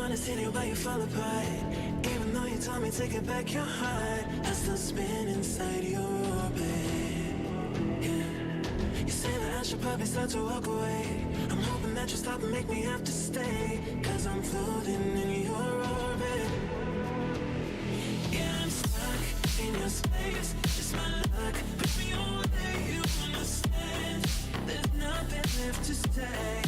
wanna see you, but you fall apart. Even though you told me to get back your heart, I still spin inside your orbit. Yeah. You say that I should probably start to walk away. I'm hoping that you stop and make me have to stay, 'cause I'm floating in your orbit. Yeah, I'm stuck in your space, just my luck. Push me away, you understand. There's nothing left to say.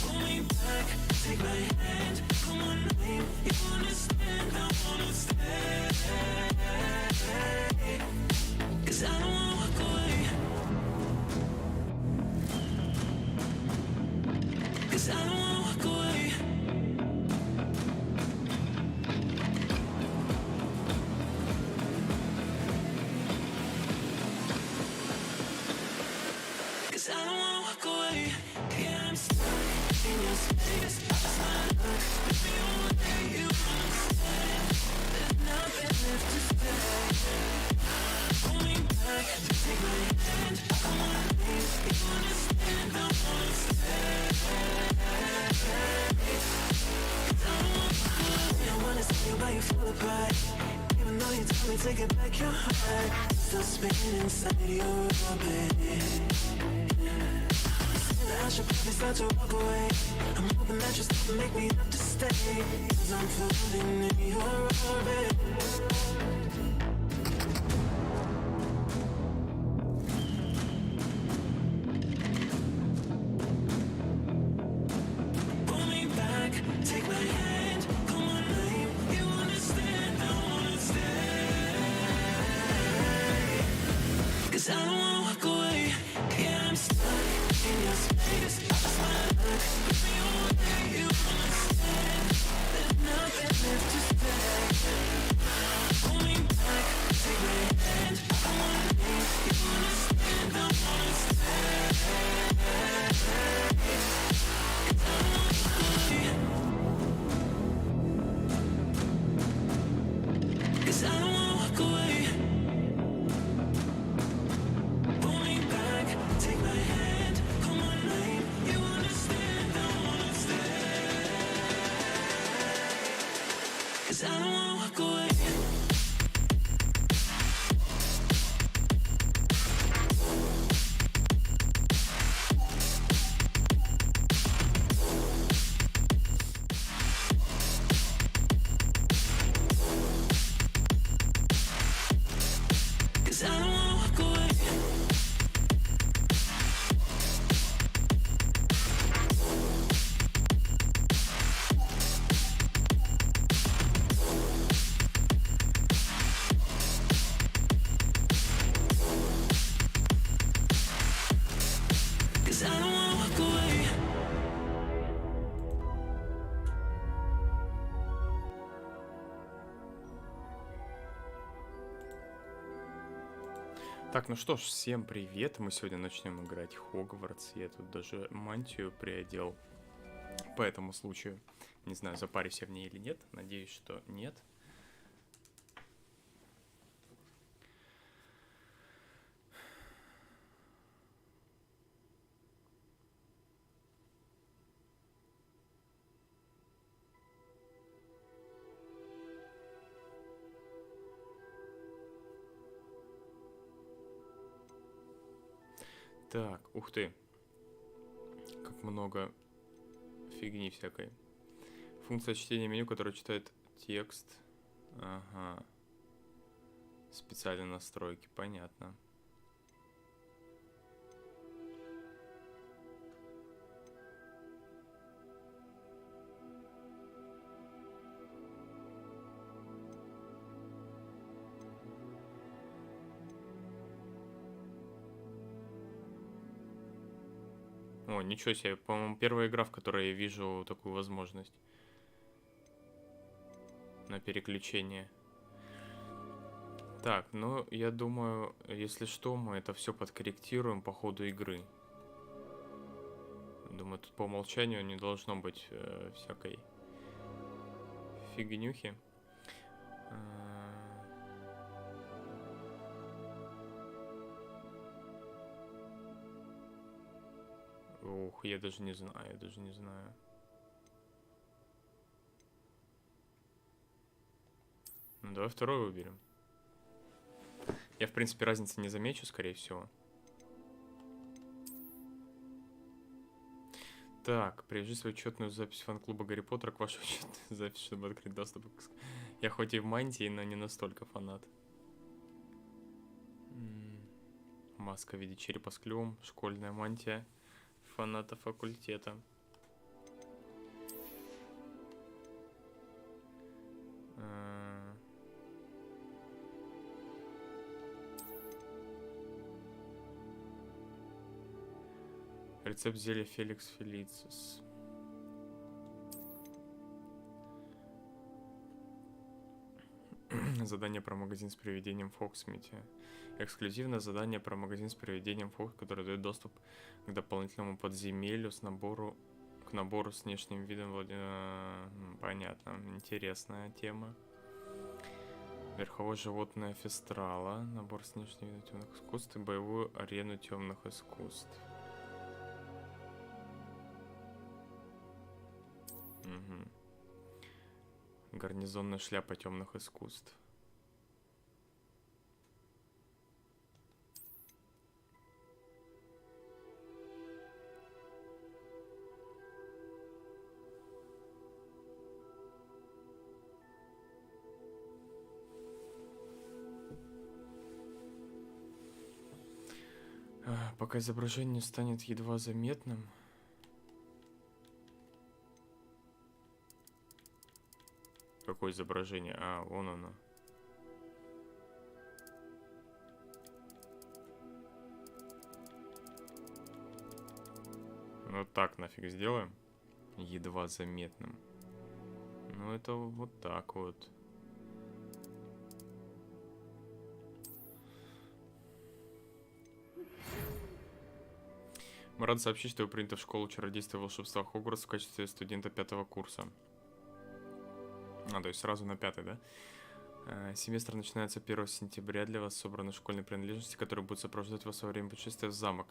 Pull me back, take my hand, call my name. You understand, I wanna stay. 'Cause I don't wanna walk away. 'Cause I don't wanna walk away. 'Cause I don't wanna walk away. Yeah, I'm stuck in your space. It's my luck. Push me away, you understand. There's nothing left to say. Pull me back, take my hand, come on, please. You understand, I wanna stay. 'Cause I don't wanna walk away. I wanna see you, but you fall apart. Even though you told me to get back your heart, still spinning inside your orbit. I should probably start to walk away. I'm hoping that you stop and make me have to stay, 'cause I'm floating in your orbit. Pull me back, take my hand, call my name. You understand, I wanna stay. 'Cause I don't wanna walk away. Yeah, I'm stuck in your space. It's my luck. Push me away, you understand. There's nothing left to say. Pull me back, take my hand, come on, please. You understand, I wanna stay. 'Cause I don't wanna walk away. 'Cause I don't wanna walk away. Pull me back, take my hand, call my name. You understand, I wanna stay. 'Cause I don't wanna walk away. Cause I don't wanna walk away. Cause I don't wanna walk away. Так, ну что ж, всем привет. Мы сегодня начнем играть Хогвартс. Я тут даже мантию приодел по этому случаю. Не знаю, запарюсь я в ней или нет. Надеюсь, что нет. Так, ух ты. Как много фигни всякой. Функция чтения меню, которая читает текст. Ага. Специальные настройки, понятно. О, ничего себе, по-моему, первая игра, в которой я вижу такую возможность на переключение. Так, ну, я думаю, если что, мы это все подкорректируем по ходу игры. Думаю, тут по умолчанию не должно быть всякой фигнюхи. Ух, я даже не знаю, Давай второй выберем. Я, в принципе, разницы не замечу, скорее всего. Так, привяжи свою учетную запись фан-клуба Гарри Поттера к вашей учетной записи, чтобы открыть доступ к... Я хоть и в мантии, но не настолько фанат. Маска в виде черепа с клювом, школьная мантия фаната факультета. Рецепт зелья Феликс Фелицис. Задание про магазин с приведением в Хоксмите. Эксклюзивное задание про магазин с приведением Фокс, который дает доступ к дополнительному подземелью к набору с внешним видом. Понятно. Интересная тема. Верховое животное Фестрала. Набор с внешним видом темных искусств и боевую арену темных искусств. Угу. Гарнизонная шляпа темных искусств. Пока изображение станет едва заметным. Какое изображение? А, вон оно. Вот так нафиг сделаем. Едва заметным. Ну это вот так вот. Мы рады сообщить, что вы приняты в школу чародейства и волшебства Хогвартс в качестве студента 5-го курса. То есть сразу на 5-й, да? Семестр начинается 1 сентября. Для вас собраны школьные принадлежности, которые будут сопровождать вас во время путешествия в замок.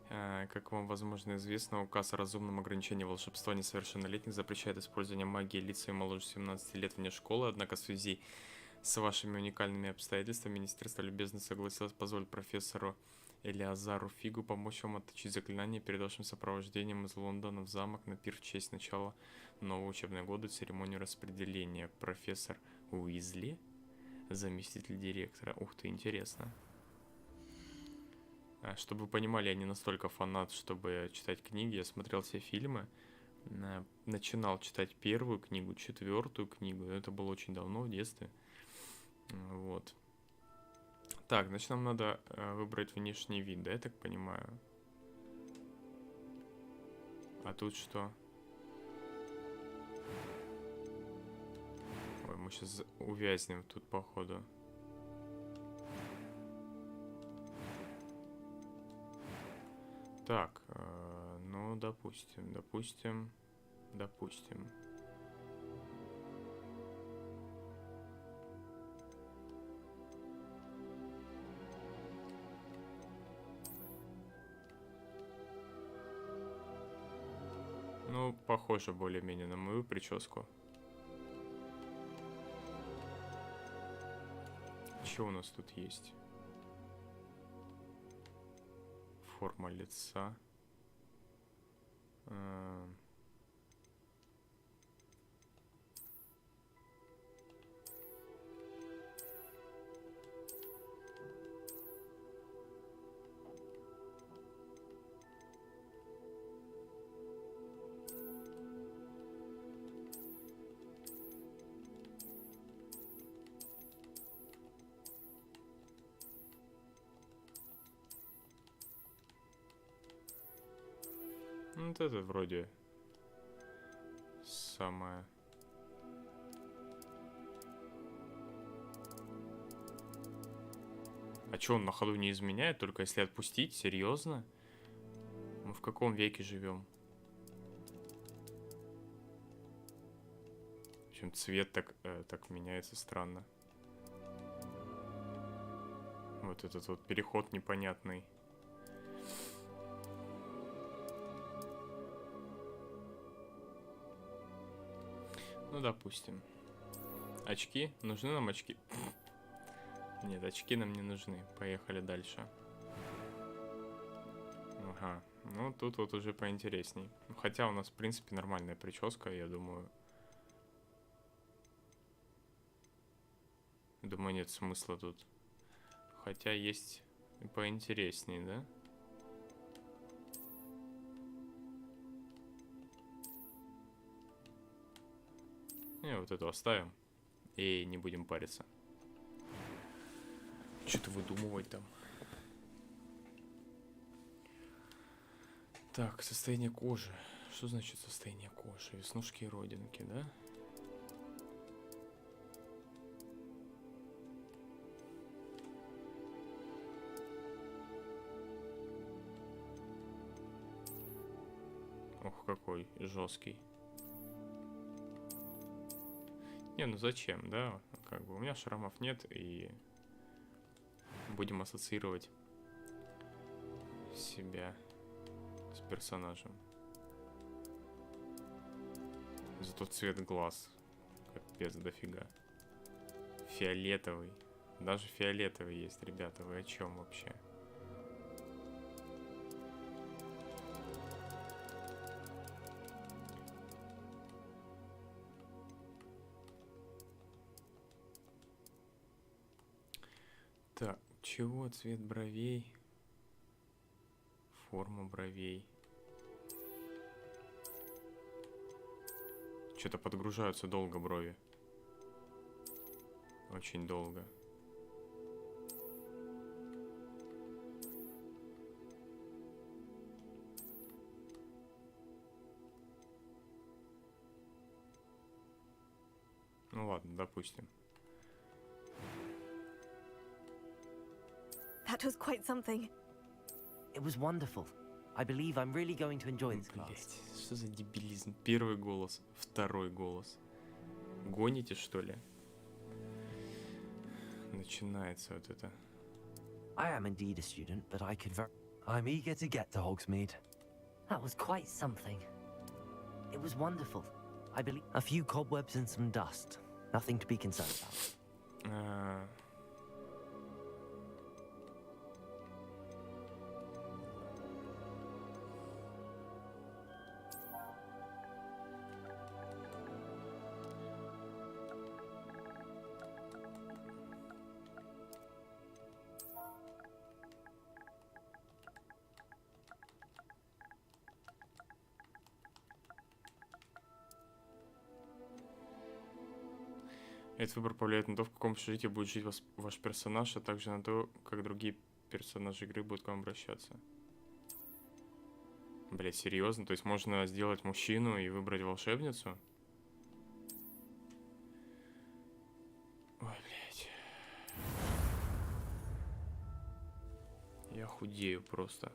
Как вам, возможно, известно, указ о разумном ограничении волшебства несовершеннолетних запрещает использование магии лицами моложе 17 лет вне школы, однако в связи с вашими уникальными обстоятельствами Министерство любезно согласилось позволить профессору Элиазару Фигу помочь вам отточить заклинание перед вашим сопровождением из Лондона в замок на пир в честь начала нового учебного года и церемонию распределения. Профессор Уизли, заместитель директора. Ух ты, интересно. Чтобы вы понимали, я не настолько фанат, чтобы читать книги. Я смотрел все фильмы, начинал читать 1-ю книгу, 4-ю книгу. Это было очень давно, в детстве. Вот. Так, значит, нам надо выбрать внешний вид, да, я так понимаю? А тут что? Ой, мы сейчас увязнем тут, походу. Так, ну, допустим. Ну, похоже более-менее на мою прическу. Что у нас тут есть? Форма лица. Вот это вроде самое. А чё, он на ходу не изменяет, только если отпустить? Серьезно? Мы в каком веке живем? В общем, цвет так меняется странно. Вот этот вот переход непонятный. Ну, допустим. Очки? Нужны нам очки? Нет, очки нам не нужны. Поехали дальше. Ага. Ну, тут вот уже поинтересней. Хотя у нас, в принципе, нормальная прическа, я думаю. Думаю, нет смысла тут. Хотя есть поинтересней, да? Не, вот эту оставим. И не будем париться. Что-то выдумывать там. Так, состояние кожи. Что значит состояние кожи? Веснушки и родинки, да? Ох, какой жесткий. Не, ну зачем, да? Как бы у меня шрамов нет, и будем ассоциировать себя с персонажем. Зато цвет глаз капец дофига. Фиолетовый. Даже фиолетовый есть, ребята. Вы о чем вообще? Так, чего цвет бровей? Форма бровей. Что-то подгружаются долго брови. Очень долго. Ну ладно, допустим. That was quite something. It was wonderful. I believe I'm really going to enjoy this class. Блять, что за дебилизм? Первый голос, второй голос. Гоните, что ли? Начинается вот это. I am indeed a student, but I'm eager to get to Hogsmeade. That was quite something. It was wonderful. I believe a few cobwebs and some dust. Nothing to be concerned about. Этот выбор повлияет на то, в каком общежитии будет жить ваш персонаж, а также на то, как другие персонажи игры будут к вам обращаться. Блять, серьезно? То есть можно сделать мужчину и выбрать волшебницу? Ой, блять. Я худею просто.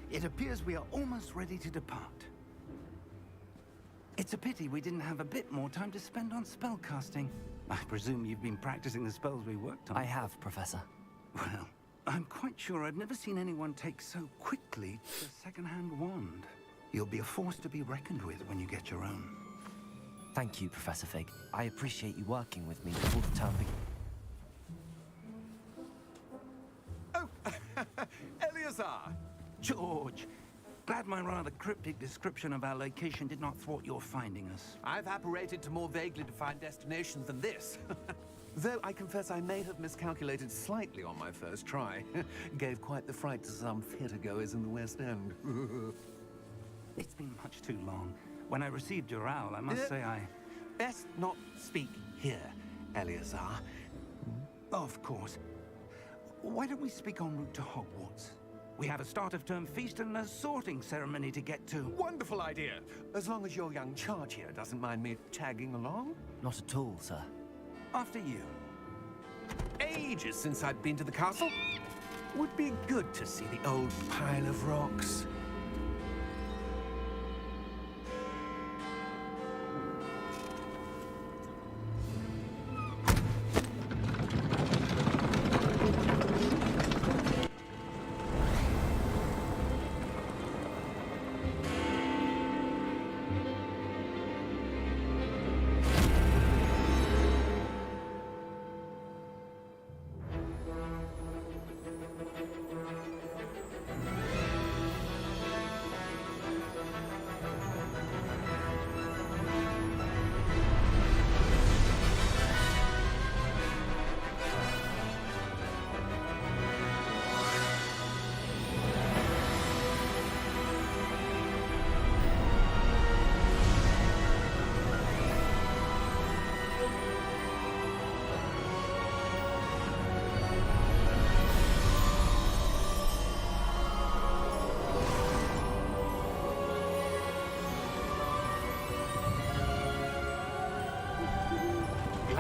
It appears we are almost ready to depart. It's a pity we didn't have a bit more time to spend on spellcasting. I presume you've been practicing the spells we worked on. I have, Professor. Well, I'm quite sure I've never seen anyone take so quickly to a second-hand wand. You'll be a force to be reckoned with when you get your own. Thank you, Professor Fig. I appreciate you working with me before the term begins. Oh, Eleazar! George! Glad my rather cryptic description of our location did not thwart your finding us. I've apparated to more vaguely defined destinations than this. Though I confess I may have miscalculated slightly on my first try. Gave quite the fright to some theatergoers in the West End. It's been much too long. When I received your owl, I must say I... Best not speak here, Eleazar. Of course. Why don't we speak en route to Hogwarts? We have a start-of-term feast and a sorting ceremony to get to. Wonderful idea. As long as your young charge here doesn't mind me tagging along. Not at all, sir. After you. Ages since I'd been to the castle. Would be good to see the old pile of rocks.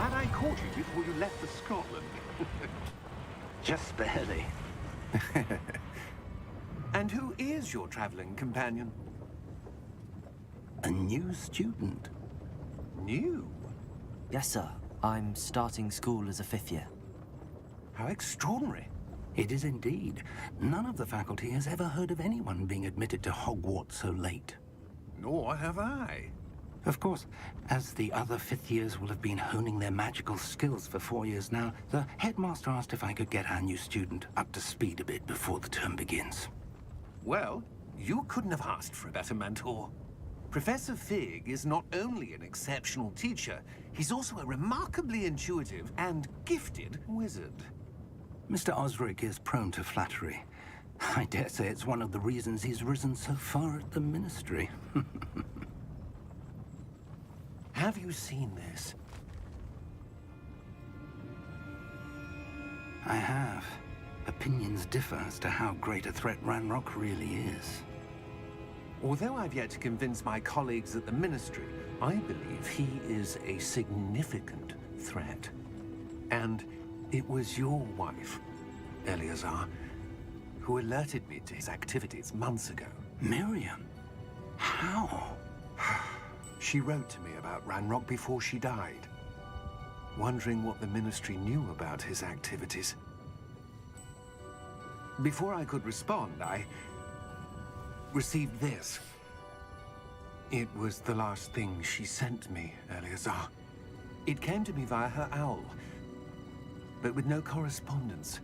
Glad I caught you before you left for Scotland. Just barely. And who is your traveling companion? A new student. New? Yes, sir. I'm starting school as a 5th year. How extraordinary. It is indeed. None of the faculty has ever heard of anyone being admitted to Hogwarts so late. Nor have I. Of course, as the other 5th years will have been honing their magical skills for 4 years now, the headmaster asked if I could get our new student up to speed a bit before the term begins. Well, you couldn't have asked for a better mentor. Professor Fig is not only an exceptional teacher, he's also a remarkably intuitive and gifted wizard. Mr. Osric is prone to flattery. I dare say it's one of the reasons he's risen so far at the Ministry. Have you seen this? I have. Opinions differ as to how great a threat Ranrock really is. Although I've yet to convince my colleagues at the Ministry, I believe he is a significant threat. And it was your wife, Eleazar, who alerted me to his activities months ago. Miriam? How? She wrote to me about Ranrock before she died, wondering what the Ministry knew about his activities. Before I could respond, I received this. It was the last thing she sent me, Eleazar. It came to me via her owl, but with no correspondence.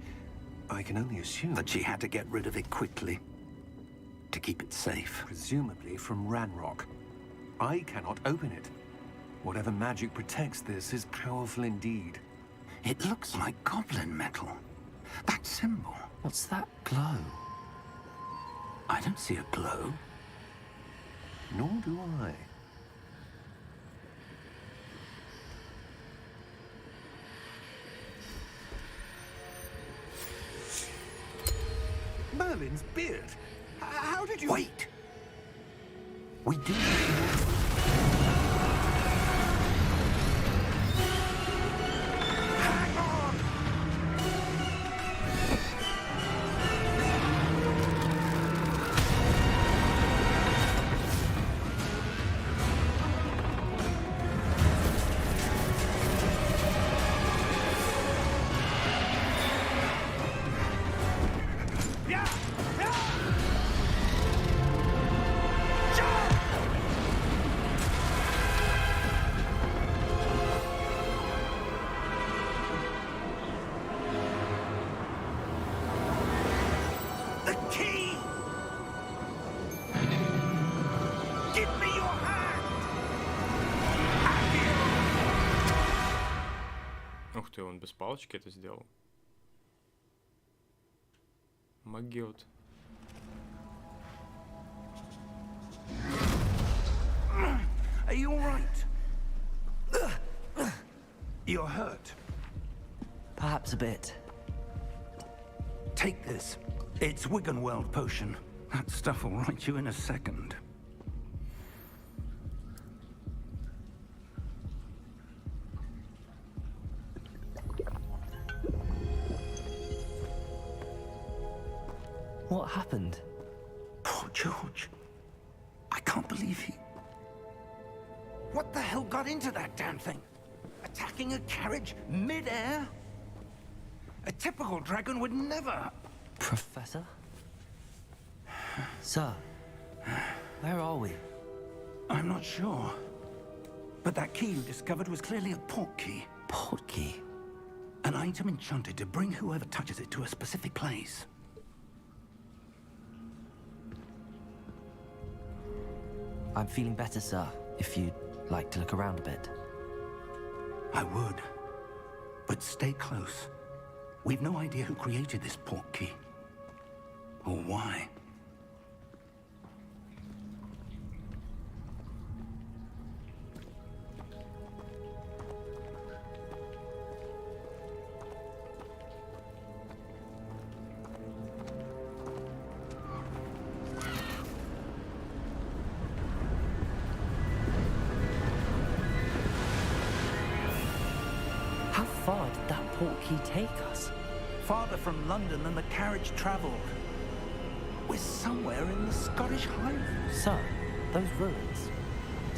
I can only assume That she had to get rid of it quickly. To keep it safe. presumably from Ranrock. I cannot open it. Whatever magic protects this is powerful indeed. It looks like goblin metal. That symbol. What's that glow? I don't see a glow. Nor do I. Merlin's beard. How did you... Wait! We do. Hang on! Yeah! Yeah! The key! Give me your hand! Ух ты, он без палочки это сделал. Магиот. Are you all right? You're hurt. Perhaps a bit. Take this. It's Wiggenweld potion. That stuff will right you in a second. What happened? Poor George. I can't believe he... What the hell got into that damn thing? Attacking a carriage mid-air? A typical dragon would never... Professor? Sir, where are we? I'm not sure. But that key you discovered was clearly a port key. Port key. An item enchanted to bring whoever touches it to a specific place. I'm feeling better, sir, if you'd like to look around a bit. I would. But stay close. We've no idea who created this port key. Or why. far did that portkey take us? Farther from London than the carriage travelled. We're somewhere in the Scottish Highlands. So, those ruins.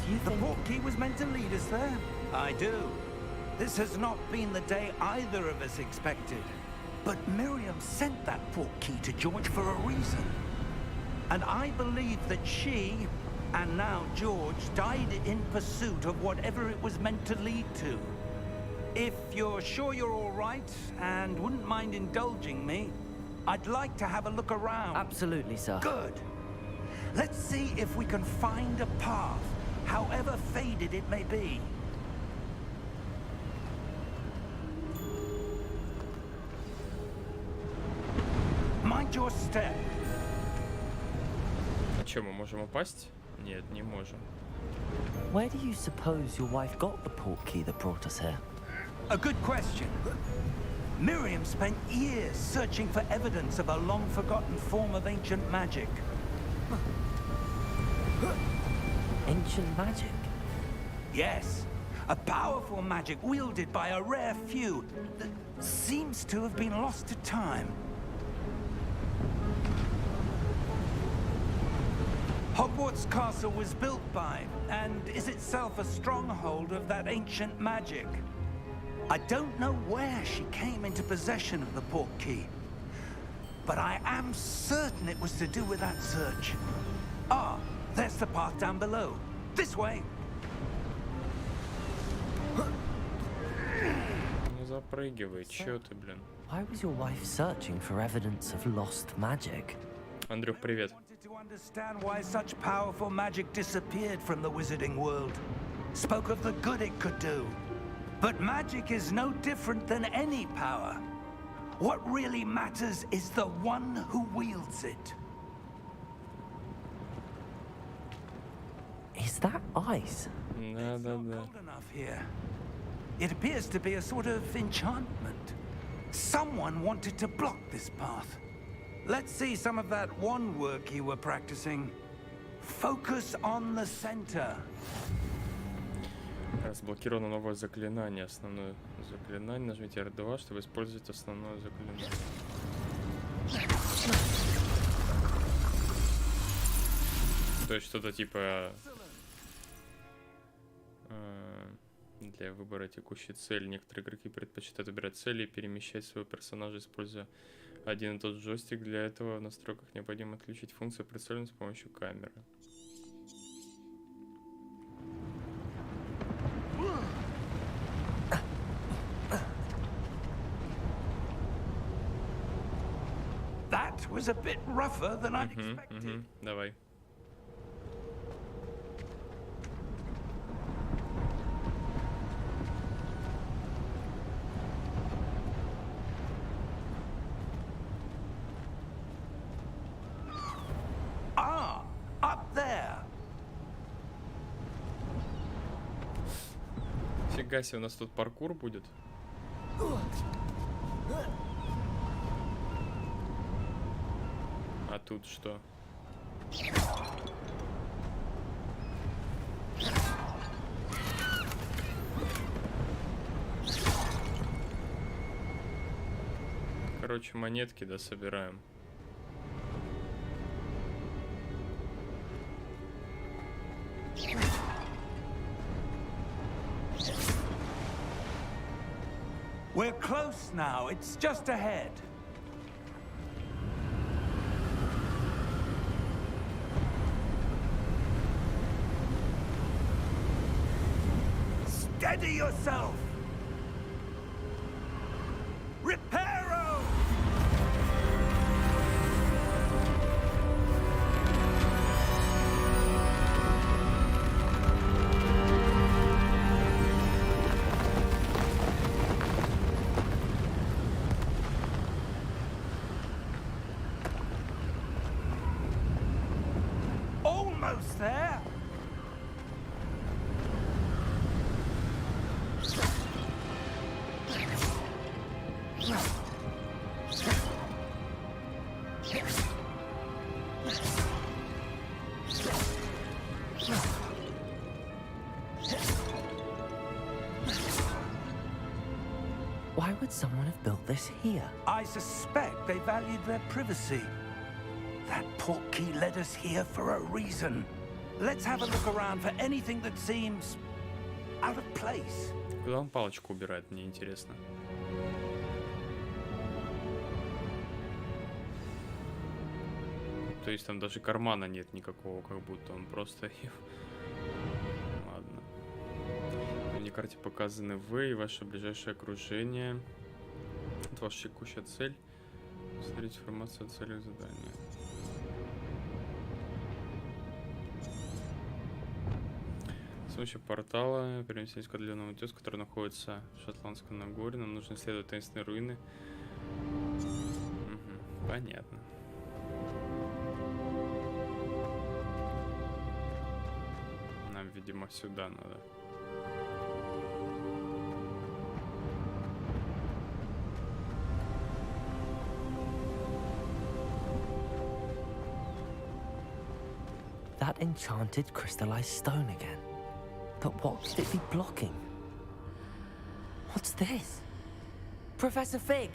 Do you The think... portkey was meant to lead us there? I do. This has not been the day either of us expected. But Miriam sent that portkey to George for a reason. And I believe that she, and now George, died in pursuit of whatever it was meant to lead to. If you're sure you're all right, and wouldn't mind indulging me, I'd like to have a look around. Absolutely, sir. Good. Let's see if we can find a path, however faded it may be. Mind your step. А чё, мы можем упасть? Нет, не можем. Where do you suppose your wife got the portkey that brought us here? A good question. Miriam spent years searching for evidence of a long-forgotten form of ancient magic. Ancient magic? Yes, a powerful magic wielded by a rare few that seems to have been lost to time. Hogwarts Castle was built by, and is itself a stronghold of that ancient magic. I don't know where she came into possession of the portkey, but I am certain it was to do with that search. Ah, there's the path down below. This way. Ну запрыгивай, чё ты, блин? Why was your wife searching for evidence of lost magic? Андрюх, привет. I wanted to understand why such powerful magic disappeared from the wizarding world. Spoke of the good it could do. But magic is no different than any power. What really matters is the one who wields it. Is that ice? Да, да, да. Cold enough here. It appears to be a sort of enchantment. Someone wanted to block this path. Let's see some of that wand work you were practicing. Focus on the center. Разблокировано новое заклинание. Основное заклинание. Нажмите R2, чтобы использовать основное заклинание. То есть что-то типа для выбора текущей цели. Некоторые игроки предпочитают выбирать цели и перемещать своего персонажа, используя один и тот же джойстик. Для этого в настройках необходимо отключить функцию прицеливания с помощью камеры. That was a bit rougher than I'd expected. Давай. Ah, up there. Фига себе, у нас тут паркур будет. А тут что? Короче, монетки, да, собираем. We're close now. It's just ahead. Steady yourself. Reparo! Almost there. Why would someone have built this here? I suspect they valued their privacy. That portkey led us here for a reason. Let's have a look around for anything that seems out of place. Куда он палочку убирает, мне интересно. То есть там даже кармана нет никакого, как будто он просто... Ладно. На миникарте показаны вы и ваше ближайшее окружение. Это ваша текущая цель. Смотрите информацию о целях задания. С помощью портала переместились к отдаленному утесу, который находится в Шотландском Нагорье. Нам нужно исследовать таинственные руины. Угу, понятно. Нам, видимо, сюда надо. That enchanted crystallized stone again. But what could it be blocking? What's this? Professor Fig!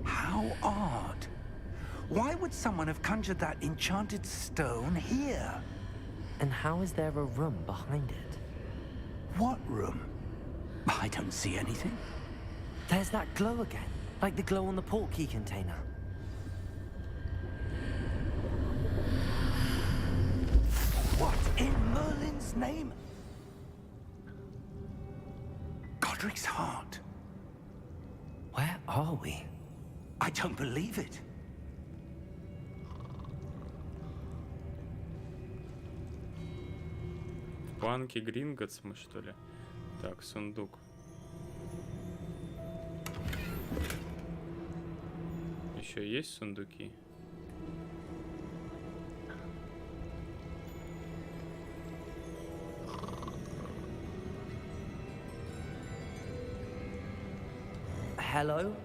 How odd. Why would someone have conjured that enchanted stone here? And how is there a room behind it? What room? I don't see anything. There's that glow again, like the glow on the portkey container. What in Merlin's name? Godric's heart. Where are we? I don't believe it. В банке Гринготс мы, что ли? Так, сундук. Еще есть сундуки? Hello?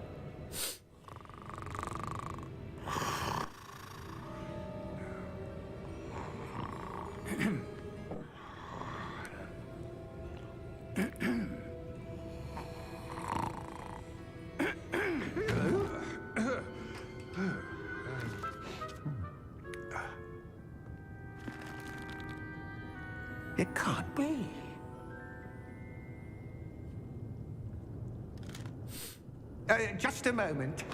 It can't be. Just a moment.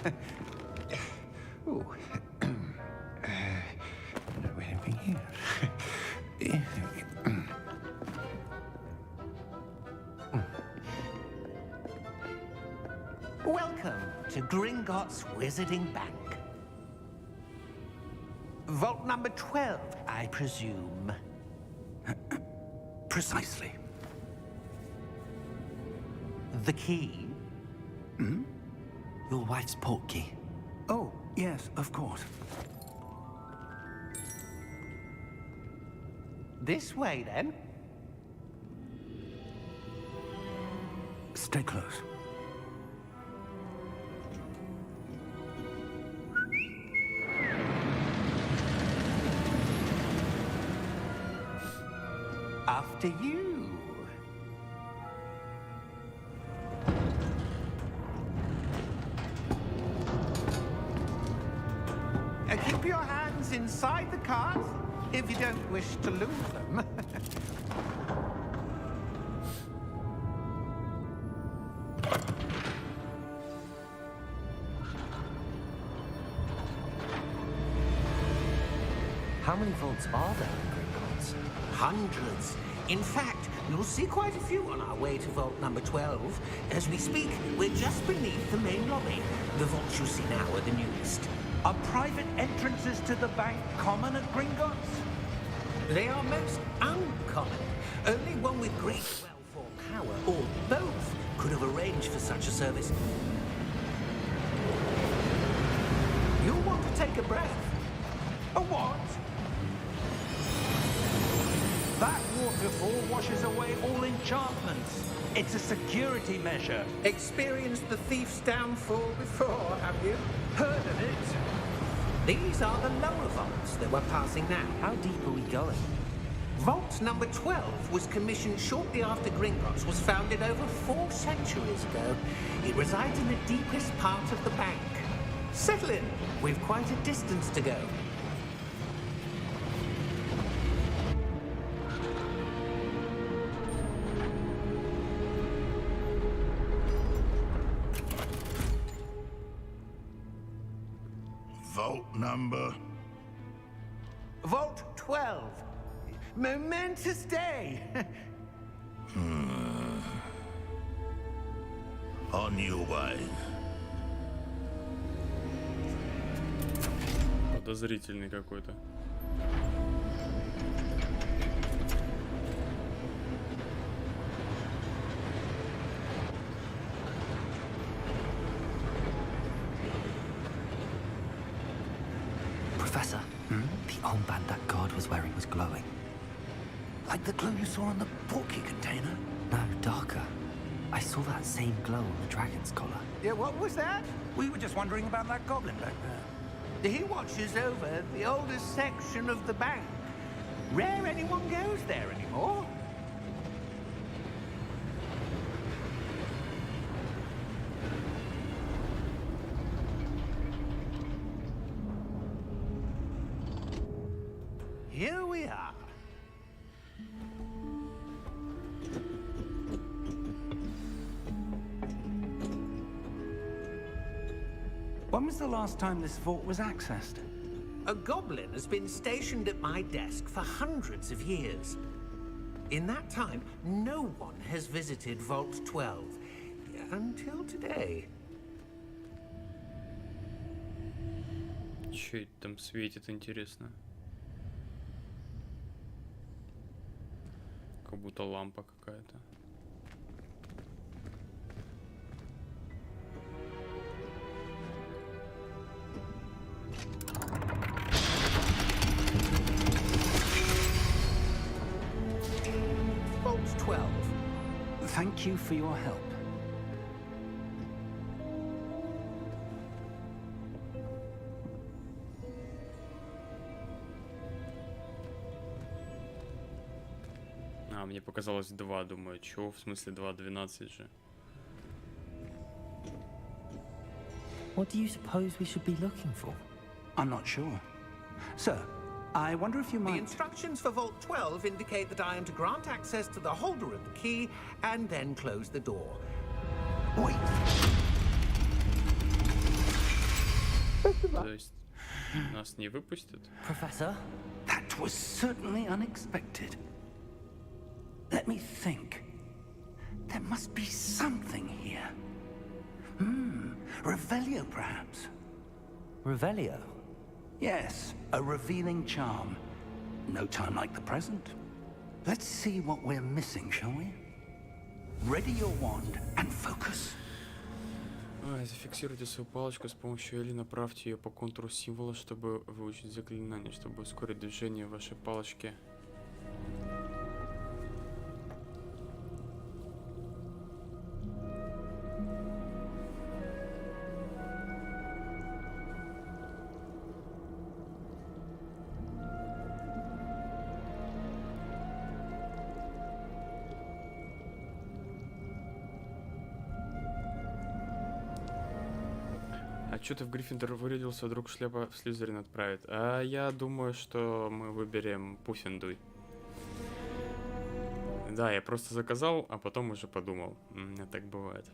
Ooh. Here. Welcome to Gringotts Wizarding Bank. Vault number 12, I presume. Precisely. The key? Your wife's portkey. Oh, yes, of course. This way, then. Stay close. After you. Keep your hands inside the cart if you don't wish to lose them. How many vaults are there in Gringotts? Hundreds. In fact, you'll see quite a few on our way to vault number 12. As we speak, we're just beneath the main lobby. The vaults you see now are the newest. Are private entrances to the bank common at Gringotts? They are most uncommon. Only one with great wealth or power, or both, could have arranged for such a service. You'll want to take a breath. A what? That water before washes away all enchantments. It's a security measure. Experienced the thief's downfall before, have you? Heard of it? These are the lower vaults that we're passing now. How deep are we going? Vault number 12 was commissioned shortly after Gringotts was founded over 4 centuries ago. It resides in the deepest part of the bank. Settle in. We've quite a distance to go. Vault number? Vault 12. Momentous day. On your way. Подозрительный какой-то. Professor, the armband that guard was wearing was glowing. Like the glow you saw on the portkey container? No, darker. I saw that same glow on the dragon's collar. Yeah, what was that? We were just wondering about that goblin back there. He watches over the oldest section of the bank. Rare anyone goes there anymore. Here we are. When was the last time this vault was accessed? A goblin has been stationed at my desk for hundreds of years. In that time, no one has visited Vault 12. Until today. Чё это там светит, интересно? Как будто лампа какая-то. Vault 12. Thank you for your help. А, мне показалось 2, думаю, чё, в смысле 2, 12 же. What do you suppose we should be looking for? I'm not sure. Sir, I wonder if you The might... instructions for Vault 12 indicate that I am to grant access to the holder of the key and then close the door. Wait. То есть нас не выпустят? Professor? That was certainly unexpected. Let me think. There must be something here. Revelio, perhaps? Revelio? Yes, a revealing charm. No time like the present. Let's see what we're missing, shall we? Ready your wand and focus. Зафиксируйте свою палочку с помощью Эли, направьте ее по контуру символа, чтобы выучить заклинание, чтобы ускорить движение вашей палочки. А чё ты в Гриффиндор вырядился, вдруг шляпа в Слизерин отправит? А я думаю, что мы выберем Пуффендуй. Да, я просто заказал, а потом уже подумал. Так бывает.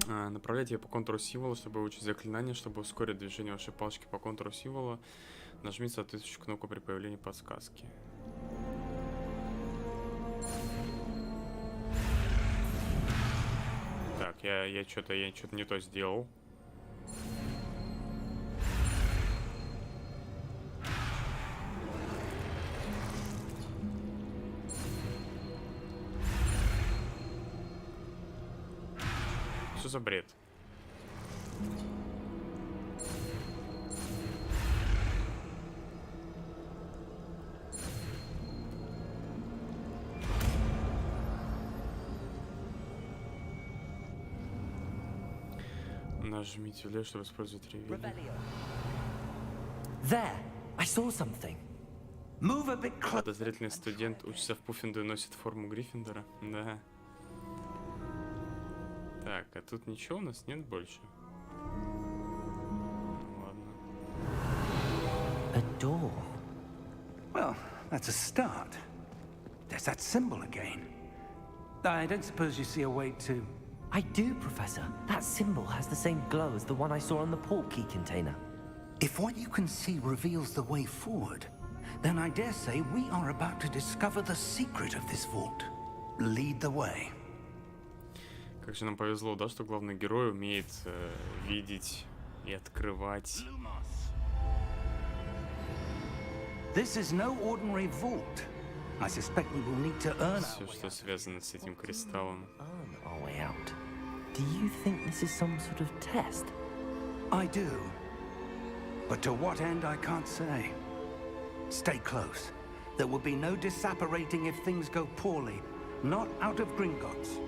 Направляйте ее по контуру символа, чтобы выучить заклинание, чтобы ускорить движение вашей палочки по контуру символа. Нажмите соответствующую кнопку при появлении подсказки. Так, я что-то не то сделал. Что за бред? Нажмите влево, чтобы использовать ревель. Revelio. There, I saw something. Move a bit closer. Подозрительный студент учится в Пуффиндуе, носит форму Гриффиндора. Да. Так, а тут ничего у нас нет больше. Ладно. A door. Well, that's a start. There's that symbol again. I don't suppose you see a way to... I do, Professor. That symbol has the same glow as the one I saw on the port key container. If what you can see reveals the way forward, then I dare say we are about to discover the secret of this vault. Lead the way. Как же нам повезло, да, что главный герой умеет видеть и открывать. This is no ordinary vault. I suspect we will need to earn Все, что связано с этим кристаллом. Earn our way out. Do you think this is some sort of test? I do. But to what end, I can't say. Stay close. There will be no disapparating if things go poorly. Not out of Gringotts.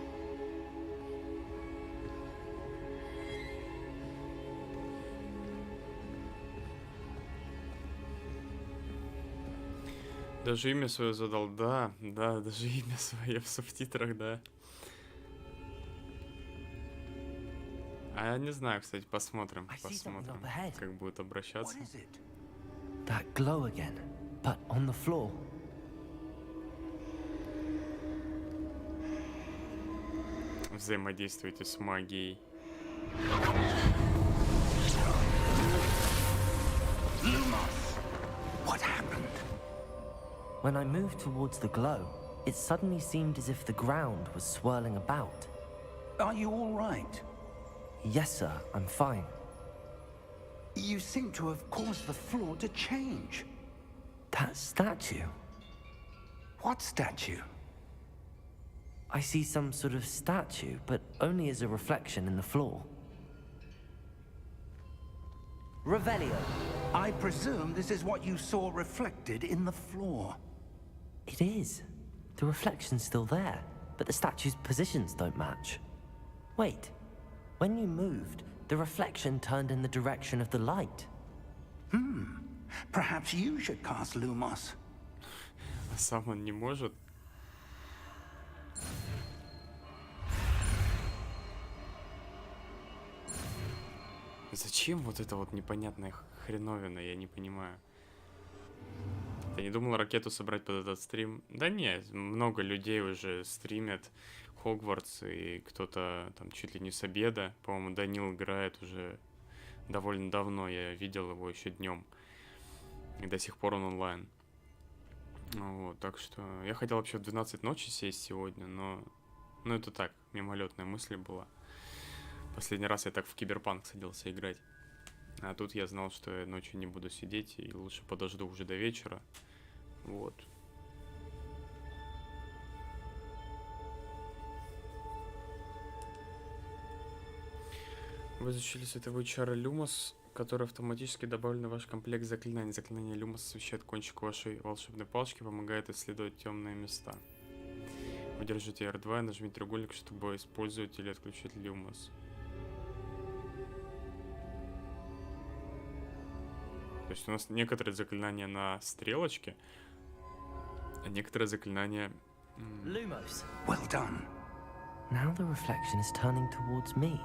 Даже имя свое задал, да, даже имя свое в субтитрах, да. А я не знаю, кстати, посмотрим, как будет обращаться. What is it? That glow again, but on the floor. Взаимодействуйте с магией. What happened? When I moved towards the glow, it suddenly seemed as if the ground was swirling about. Are you all right? Yes, sir, I'm fine. You seem to have caused the floor to change. That statue. What statue? I see some sort of statue, but only as a reflection in the floor. Revelio. I presume this is what you saw reflected in the floor. It is. The reflection's still there, but the statue's positions don't match. Wait. When you moved, the reflection turned in the direction of the light. Perhaps you should cast Lumos. А сам он не может. Зачем вот это вот непонятная хреновина, я не понимаю. Ты не думал ракету собрать под этот стрим? Да нет, много людей уже стримят Хогвартс, и кто-то там чуть ли не с обеда. По-моему, Данил играет уже довольно давно, я видел его еще днем. И до сих пор он онлайн. Вот, так что я хотел вообще в 12 ночи сесть сегодня, но это так, мимолетная мысль была. Последний раз я так в Киберпанк садился играть. А тут я знал, что я ночью не буду сидеть, и лучше подожду уже до вечера. Вот. Вы изучили световой чары Люмос, который автоматически добавлен в ваш комплект заклинаний. Заклинание Люмос освещает кончик вашей волшебной палочки, помогает исследовать темные места. Вы держите R2 и нажмите треугольник, чтобы использовать или отключить Люмос. То есть у нас некоторые заклинания на стрелочке, а некоторые заклинания... Lumos. Well done. Now the reflection is turning towards me.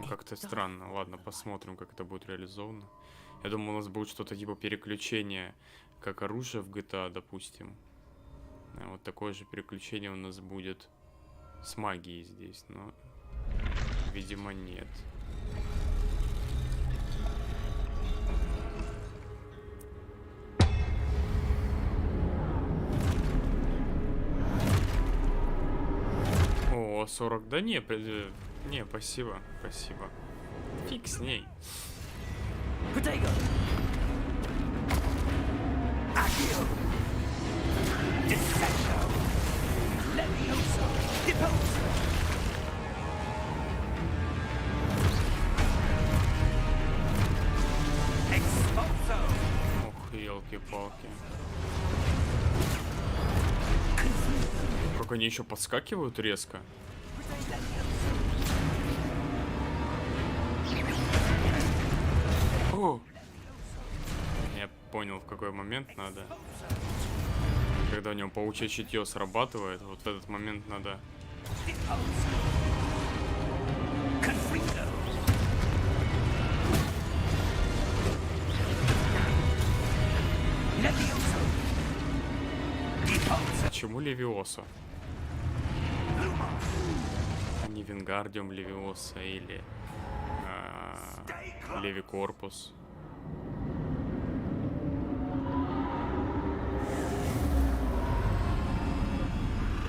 Как-то странно. Ладно, посмотрим, как это будет реализовано. Я думал, у нас будет что-то типа переключения, как оружие в GTA, допустим. Вот такое же переключение у нас будет с магией здесь, но, видимо, нет. О, 40, да не, спасибо, спасибо. Фиг с ней. Protego. Accio. Dissenso. Leviosa. Deposa. Expulso. Ох, елки-палки. Как они еще подскакивают резко. О! Я понял, в какой момент надо. Когда у него паучье чутье срабатывает, вот в этот момент надо... Почему Левиоса? Не Вингардиум Левиоса или Леви Корпус.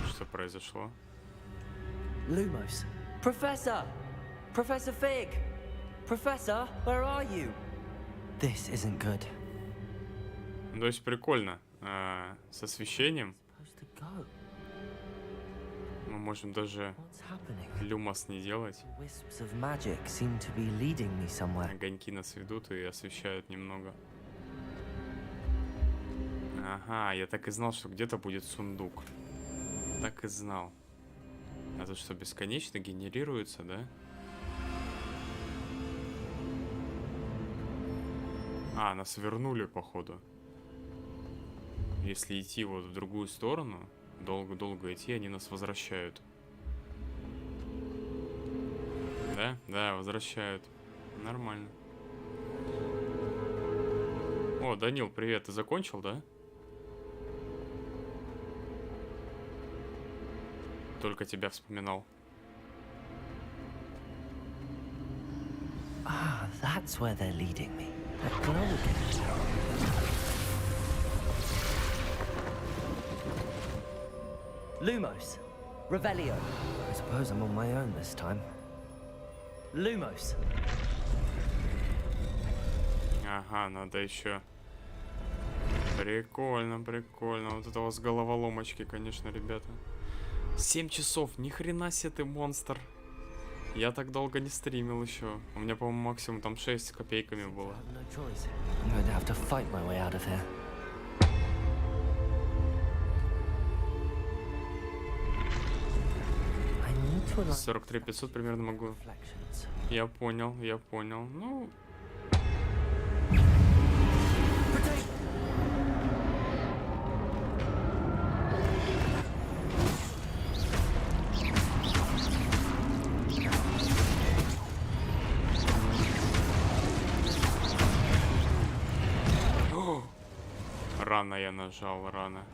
Что произошло? Lumos. Professor! Professor Fig! Professor, where are you? This isn't good. То есть прикольно. С освещением Supposed to go. мы можем даже What's happening? люмос не делать. Wisps of magic seem to be leading me somewhere. Огоньки нас ведут и освещают немного. Ага, я так и знал, что где-то будет сундук. Так и знал. А то что, бесконечно генерируется, да? А, нас вернули, походу. Если идти вот в другую сторону, долго-долго идти, они нас возвращают. Да? Да, возвращают. Нормально. О, Данил, привет. Ты закончил, да? Только тебя вспоминал. Ah, that's where they're leading me. That glow again. Lumos. Revelio. I suppose I'm on my own this time. Lumos. Ага, надо еще. Прикольно, прикольно. Вот это у вас головоломочки, конечно, ребята. 7 часов, ни хрена себе ты монстр. Я так долго не стримил еще. У меня, по-моему, максимум там 6 с копейками было. No choice. I'm going to have to fight my way out of here. 43 500 примерно могу. Я понял, я понял. Ну... О! Рано я нажал, рано.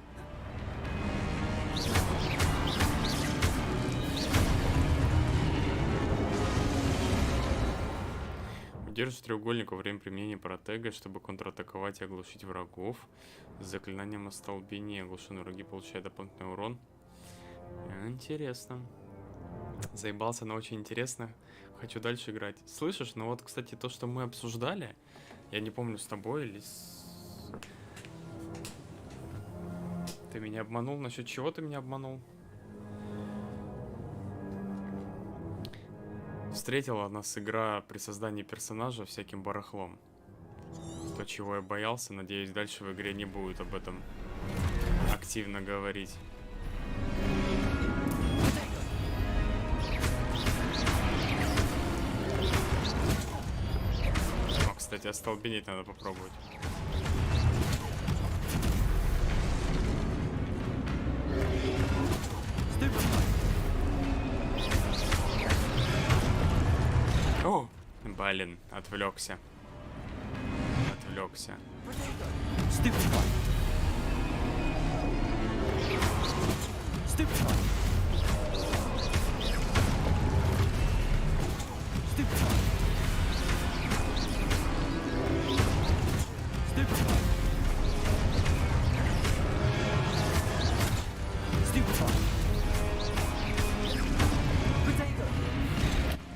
Удерживай треугольник во время применения протега, чтобы контратаковать и оглушить врагов. С заклинанием остолбения оглушенные враги получают дополнительный урон. Интересно. Заебался, но очень интересно. Хочу дальше играть. Слышишь? Ну вот, кстати, то, что мы обсуждали, я не помню, с тобой или с... Ты меня обманул? Насчет чего ты меня обманул? Встретила нас игра при создании персонажа всяким барахлом. То, чего я боялся, надеюсь, дальше в игре не будет об этом активно говорить. О, кстати, остолбенеть надо попробовать. О, блин, отвлекся. Отвлекся.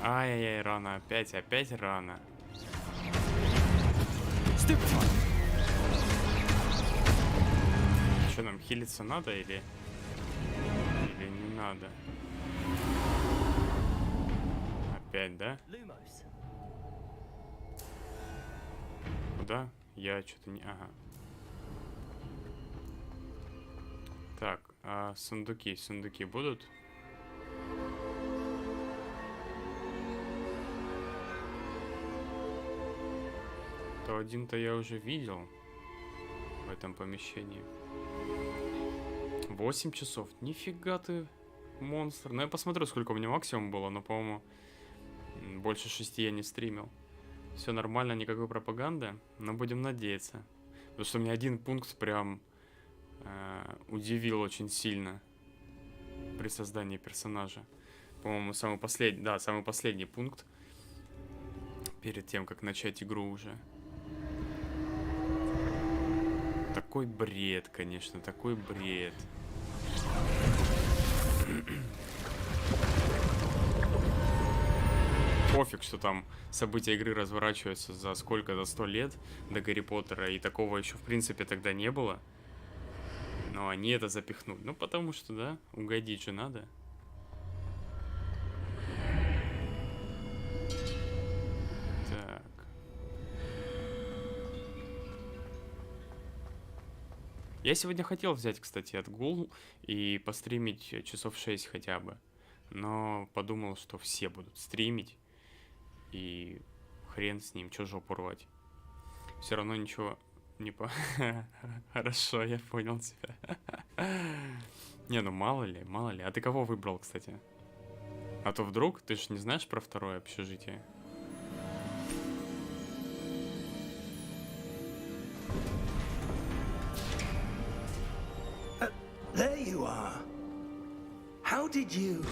Ай-яй-яй, рано, опять рано. Что, нам хилиться надо или не надо? Опять, да? Куда? Я что-то не... Ага. Так, а сундуки будут? что один-то я уже видел в этом помещении. 8 часов. Нифига ты, монстр. Ну, я посмотрю, сколько у меня максимум было, но, по-моему, больше 6 я не стримил. Все нормально, никакой пропаганды, но будем надеяться. Потому что у меня один пункт прям удивил очень сильно при создании персонажа. По-моему, самый последний пункт перед тем, как начать игру уже. Такой бред, конечно, такой бред. Пофиг, что там события игры разворачиваются за сколько, за 100 лет до Гарри Поттера, и такого еще в принципе тогда не было. Но они это запихнули. Ну, потому что, да, угодить же надо. Так. Я сегодня хотел взять, кстати, отгул и постримить часов 6 хотя бы. Но подумал, что все будут стримить. И хрен с ним, чё жопу рвать. Все равно ничего не по... Хорошо, я понял тебя. Не, ну мало ли, мало ли. А ты кого выбрал, кстати? А то вдруг, ты же не знаешь про второе общежитие. There you are. How did you...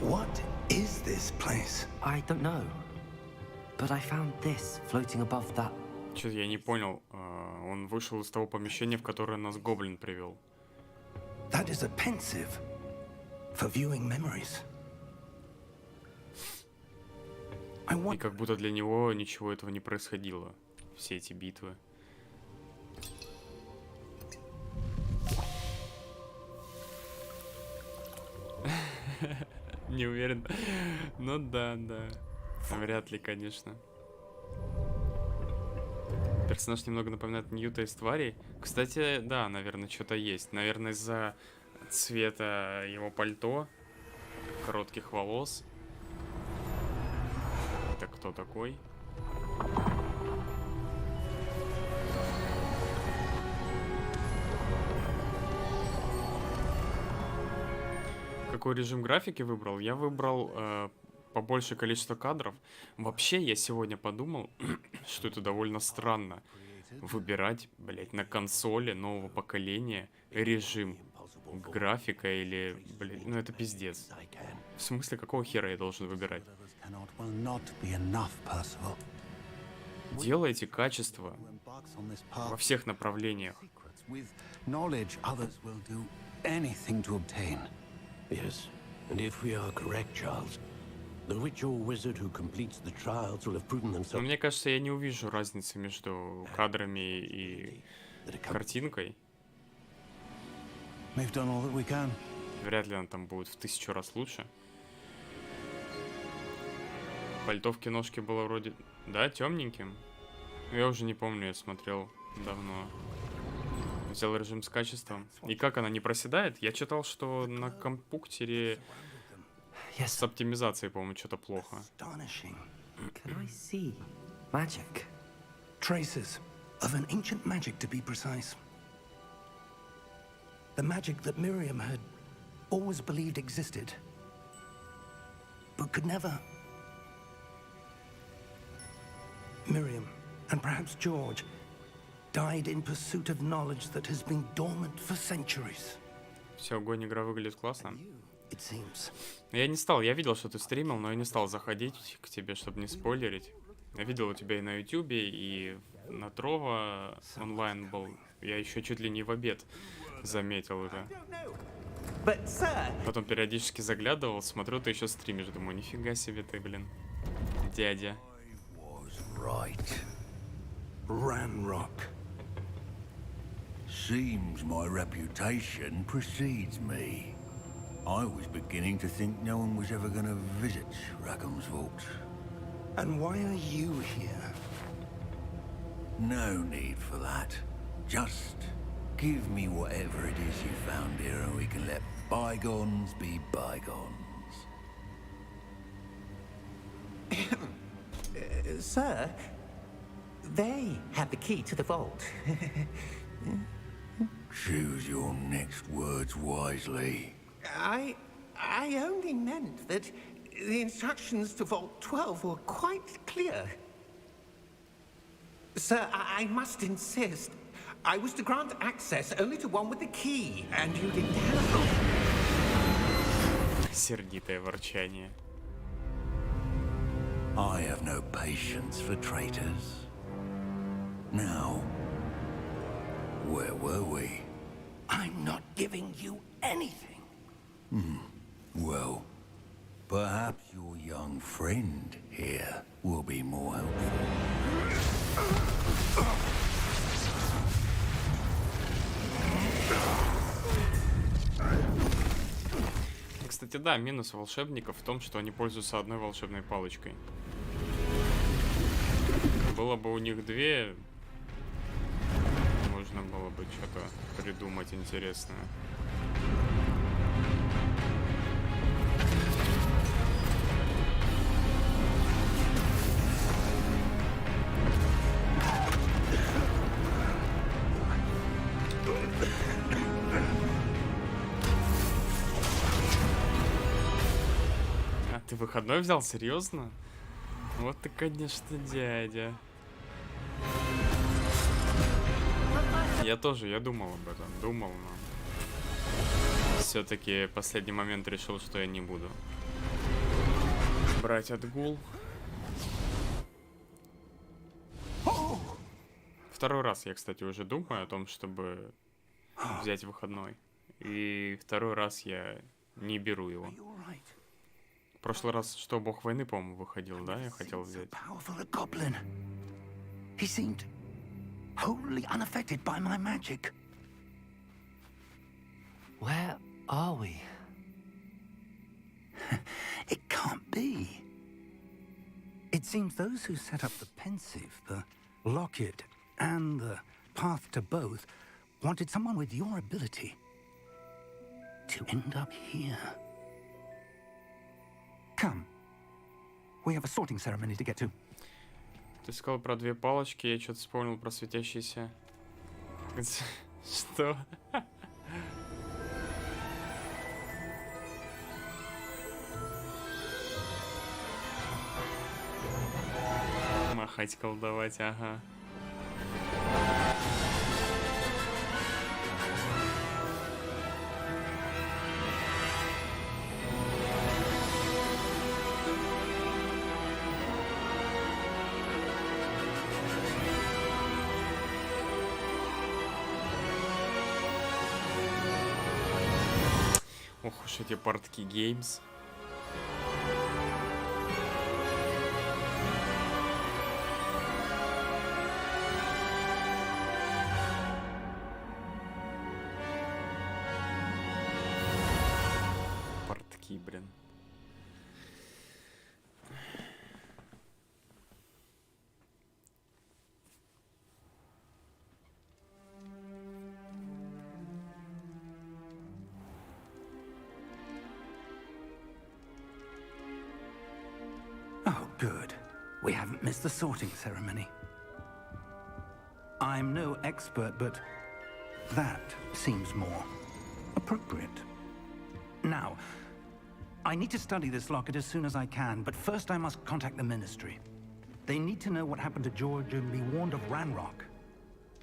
What is this place? I don't know. But I found this floating above that. Чё-то я не понял. Он вышел из того помещения, в которое нас гоблин привел. That is a pensive for viewing memories. И как будто для него ничего этого не происходило. Все эти битвы. Не уверен. Ну да, да. Вряд ли, конечно. Персонаж немного напоминает Ньюта из тварей. Кстати, да, наверное, что-то есть. Наверное, из-за цвета его пальто, коротких волос. Это кто такой? Какой режим графики выбрал? Я выбрал побольше количество кадров. Вообще, я сегодня подумал, что это довольно странно. Выбирать, блять, на консоли нового поколения режим графика или, блять, ну это пиздец. В смысле, какого хера я должен выбирать? Делайте качество во всех направлениях. Yes, and if we are correct, Charles, the witch or wizard who completes the trials will have proven Но themselves. мне кажется, я не увижу разницы между кадрами и картинкой. We've done all that we can. Вряд ли она там будет в 1000 раз лучше. Пальто в киношке было вроде, да, темненьким. Я уже не помню, я смотрел давно. Взял режим с качеством. И как она не проседает? Я читал, что на компьютере с оптимизацией, по-моему, что-то плохо. Astonishing. Can I see magic? Traces of an ancient magic, to be precise. The magic that Miriam had always believed existed, but could never. Miriam, and perhaps George, died in pursuit of knowledge that has been dormant for centuries. Все, огонь, игра выглядит классно. It seems. Я не стал, я видел, что ты стримил, но я не стал заходить к тебе, чтобы не спойлерить. Я видел у тебя и на ютубе, и на Трова онлайн был. Я еще чуть ли не в обед заметил уже. Потом периодически заглядывал, смотрю, ты еще стримишь. Думаю, нифига себе ты, блин, дядя. Right. Ranrock. Seems my reputation precedes me. I was beginning to think no one was ever going to visit Rackham's Vault. And why are you here? No need for that. Just give me whatever it is you found here and we can let bygones be bygones. Sir, they have the key to the vault. Choose your next words wisely. I only meant that the instructions to Vault 12 were quite clear. Sir, I must insist. I was to grant access only to one with the key, and you didn't have. Сердитое ворчание. I have no patience for traitors. Now, where were we? I'm not giving you anything. Well, perhaps your young friend here will be more helpful. Кстати, да, минус волшебников в том, что они пользуются одной волшебной палочкой. Было бы у них две, можно было бы что-то придумать интересное. А ты выходной взял? Серьезно? Вот ты, конечно, дядя. Я тоже, я думал об этом, но все-таки в последний момент решил, что я не буду брать отгул. Второй раз я, кстати, уже думаю о том, чтобы взять выходной. И второй раз я не беру его. В прошлый раз, что, Бог войны, по-моему, выходил, да? Я хотел взять. Wholly unaffected by my magic. Where are we? It can't be. It seems those who set up the pensive, the locket, and the path to both wanted someone with your ability to end up here. Come. We have a sorting ceremony to get to. Ты сказал про две палочки, я что-то вспомнил про светящиеся. Что? Махать, колдовать, ага. Ох уж эти портки Games. Портки, блин. Oh, good. We haven't missed the sorting ceremony. I'm no expert, but that seems more appropriate. Now, I need to study this locket as soon as I can, but first I must contact the Ministry. They need to know what happened to George and be warned of Ranrock.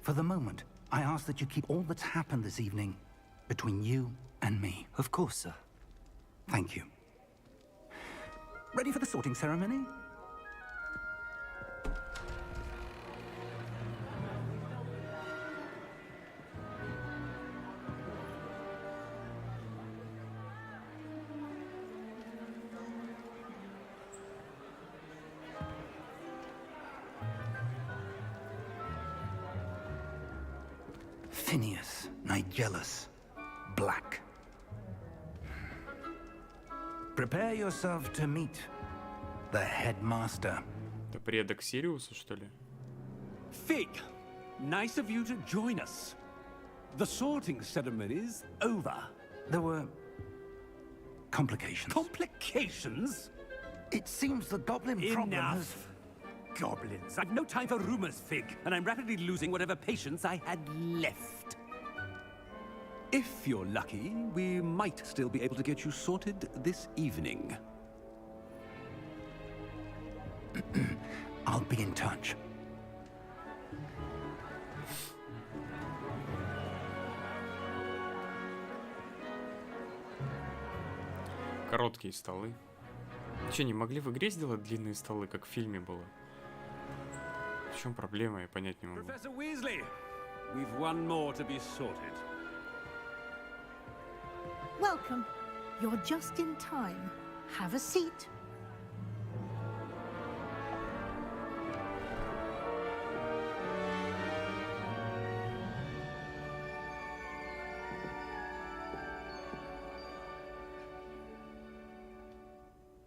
For the moment, I ask that you keep all that's happened this evening between you and me. Of course, sir. Thank you. Ready for the sorting ceremony? Phineas, Nigellus, Black. Prepare yourself to meet the headmaster. Это предок Сириуса, что ли? Fig, nice of you to join us. The sorting ceremony's over. There were complications. Complications? It seems the goblin problem has... Enough. Goblins! I've no time for rumors, Fig, and I'm rapidly losing whatever patience I had left. If you're lucky, we might still be able to get you sorted this evening. I'll be in touch. Короткие столы. Че, не могли в игре сделать длинные столы, как в фильме было? В чем проблема, я понять не могу. Professor Weasley, we've one more to be sorted. Welcome. You're just in time. Have a seat.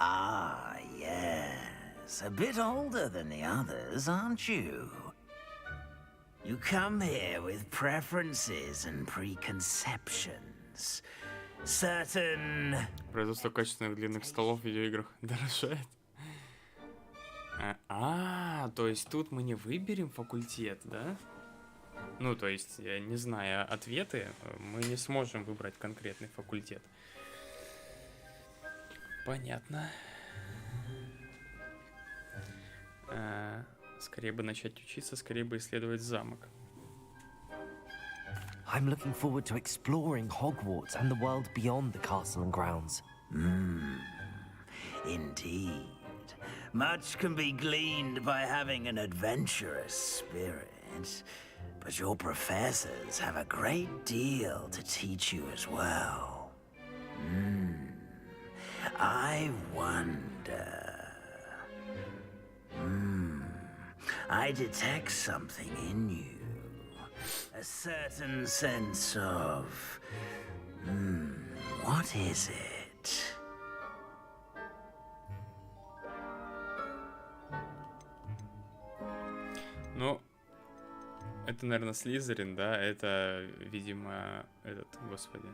Ah, yes. A bit older than the others, aren't you? You come here with preferences and preconceptions. Certain... Производство качественных длинных столов в видеоиграх дорожает. То есть тут мы не выберем факультет, да? Ну, то есть, не зная ответы, мы не сможем выбрать конкретный факультет. Понятно. Скорее бы начать учиться, скорее бы исследовать замок. I'm looking forward to exploring Hogwarts and the world beyond the castle and grounds. Indeed. Much can be gleaned by having an adventurous spirit, but your professors have a great deal to teach you as well. I wonder... I detect something in you. A certain sense of... what is it? Ну, это, наверное, Слизерин, да? Это, видимо, этот, господи,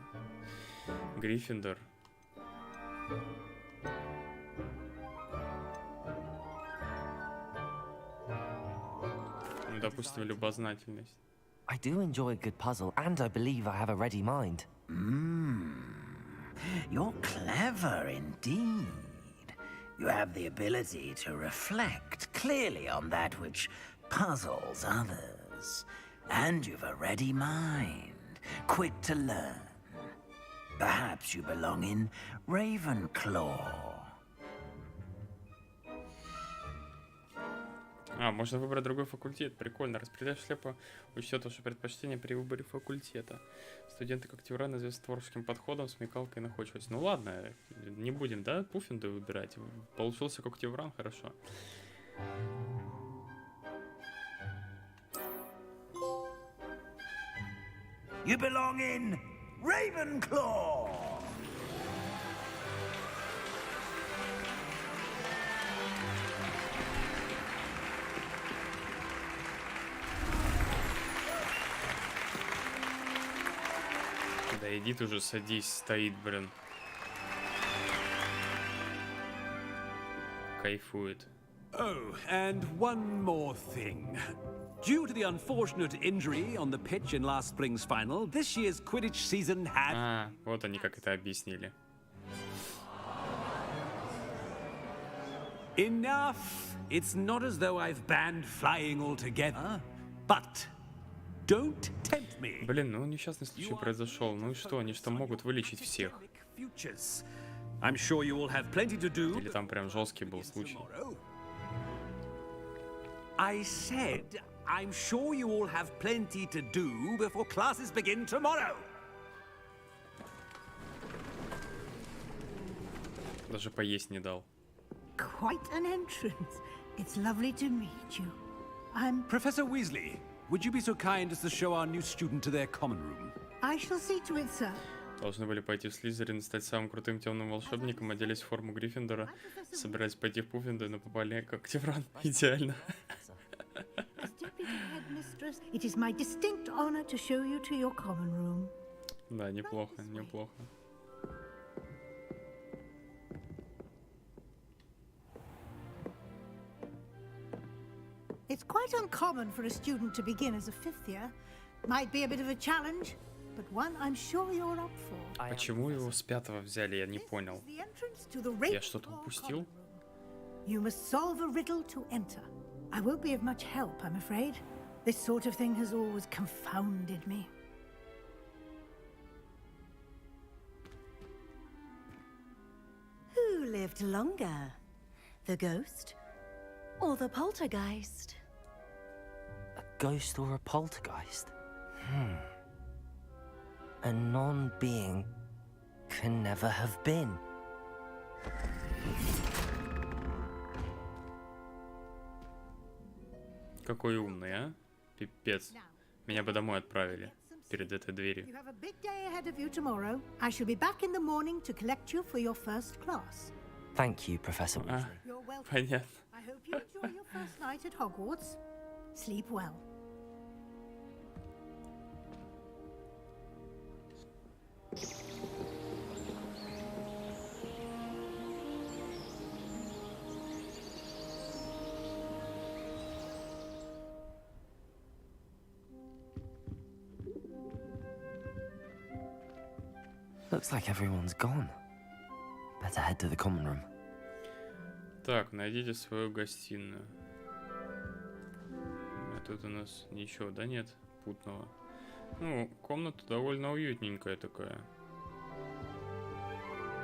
Гриффиндор. Ну, допустим, любознательность. I do enjoy a good puzzle, and I believe I have a ready mind. You're clever indeed. You have the ability to reflect clearly on that which puzzles others. And you've a ready mind, quick to learn. Perhaps you belong in Ravenclaw. Можно выбрать другой факультет. Прикольно. Распределяешь слепо учтет ваши предпочтения при выборе факультета. Студенты Когтеврана известны творческим подходом, смекалкой и находчивостью. Ну ладно, не будем, да, Пуффинду выбирать. Получился Когтевран, хорошо. You belong in Ravenclaw! Да иди ты уже, садись, стоит, блин. Кайфует. Oh, and one more thing. Due to the unfortunate injury on the pitch in last spring's final, this year's Quidditch season had... Вот они как это объяснили. Enough! It's not as though I've banned flying altogether, but don't tempt me. Блин, ну несчастный случай произошел. Ну и что, они что могут вылечить всех? I'm sure you all have plenty to do. Или там прям жесткий был случай? I said, I'm sure you all have plenty to do before classes begin tomorrow. Даже поесть не дал. Quite an entrance. It's lovely to meet you. I'm... Professor Weasley, would you be so kind as to show our new student to their common room? I shall see to it, sir. Должны были пойти в Слизерин, стать самым крутым темным волшебником, оделись в форму Гриффиндора, собирались пойти в Пуффинду, но попали как Когтевран. Идеально. As deputy headmistress, it is my distinct honor to show you to your common room. Да, неплохо, неплохо. It's quite uncommon for a student to begin as a fifth year. Might be a bit of a challenge, but one I'm sure you're up for. Почему его с 5-го взяли, я не понял. The entrance to the Я что-то упустил? You must solve a riddle to enter. I won't be of much help, I'm afraid. This sort of thing has always confounded me. Who lived longer? The ghost or the poltergeist? A ghost or a poltergeist? A non-being can never have been. Какой умный, а? Пипец. Меня бы домой отправили перед этой дверью. You have a big day ahead of you tomorrow. I shall be back in the morning to collect you for your first class. Thank you, Professor Weasley. You're welcome. Понятно. I hope you enjoy your first night at Hogwarts. Sleep well. Looks like everyone's gone. Better head to the common room. Так, найдите свою гостиную. А тут у нас ничего, да, нет путного? Ну, комната довольно уютненькая такая.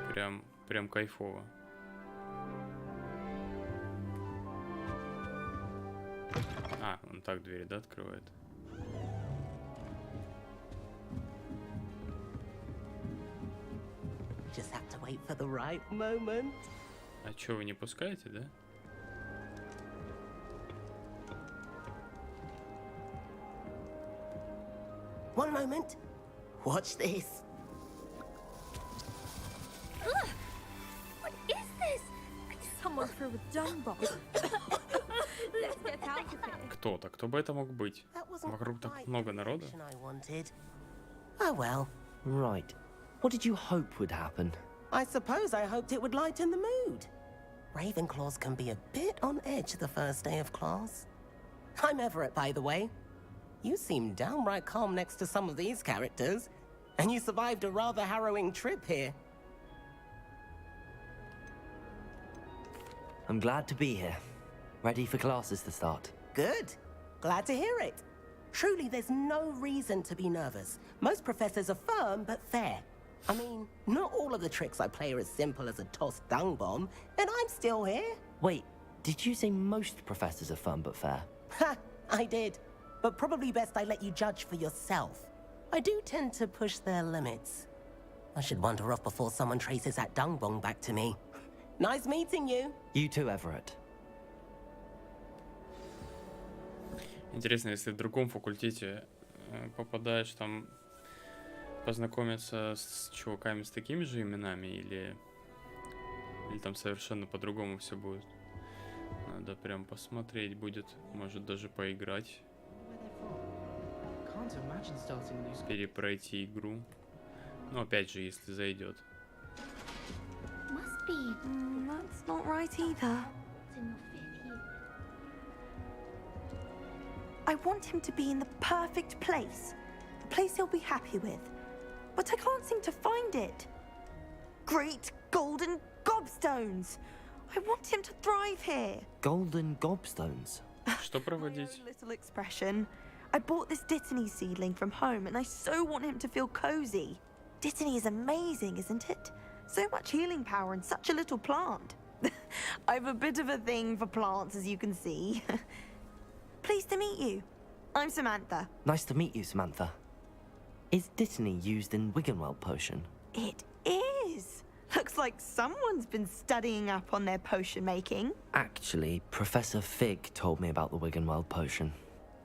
Прям кайфово. А, он так двери, да, открывает? Just have to wait for the right moment. А чё, вы не пускаете, да? One moment. Watch this. What is this? Someone threw a dung bomb. Let's get out of here. Кто-то, кто бы это мог быть? Вокруг так много народа. I wanted. Oh well. Right. What did you hope would happen? I suppose I hoped it would lighten the mood. Ravenclaws can be a bit on edge the first day of class. I'm Everett, by the way. You seem downright calm next to some of these characters, and you survived a rather harrowing trip here. I'm glad to be here. Ready for classes to start. Good. Glad to hear it. Truly, there's no reason to be nervous. Most professors are firm but fair. I mean, not all of the tricks I play are as simple as a tossed dung bomb, and I'm still here. Wait, did you say most professors are fun but fair? Ha! I did. But probably best I let you judge for yourself. I do tend to push their limits. I should wander off before someone traces that dung bomb back to me. Nice meeting you. You too, Everett. Интересно, если в другом факультете попадаешь там познакомиться с чуваками с такими же именами или там совершенно по-другому все будет. Надо прям посмотреть будет, может даже поиграть. Перепройти игру. Ну, опять же, если зайдет. Must be. That's not right either. It's in your fifth year. I want him to be in the perfect place. The place he'll be happy with. But I can't seem to find it. Great golden gobstones! I want him to thrive here. Golden gobstones? Что проводить? My own little expression. I bought this Dittany seedling from home and I so want him to feel cozy. Dittany is amazing, isn't it? So much healing power in such a little plant. I have a bit of a thing for plants, as you can see. Pleased to meet you. I'm Samantha. Nice to meet you, Samantha. Is Dittany used in Wiggenweld potion? It is. Looks like someone's been studying up on their potion making. Actually, Professor Fig told me about the Wiggenweld potion.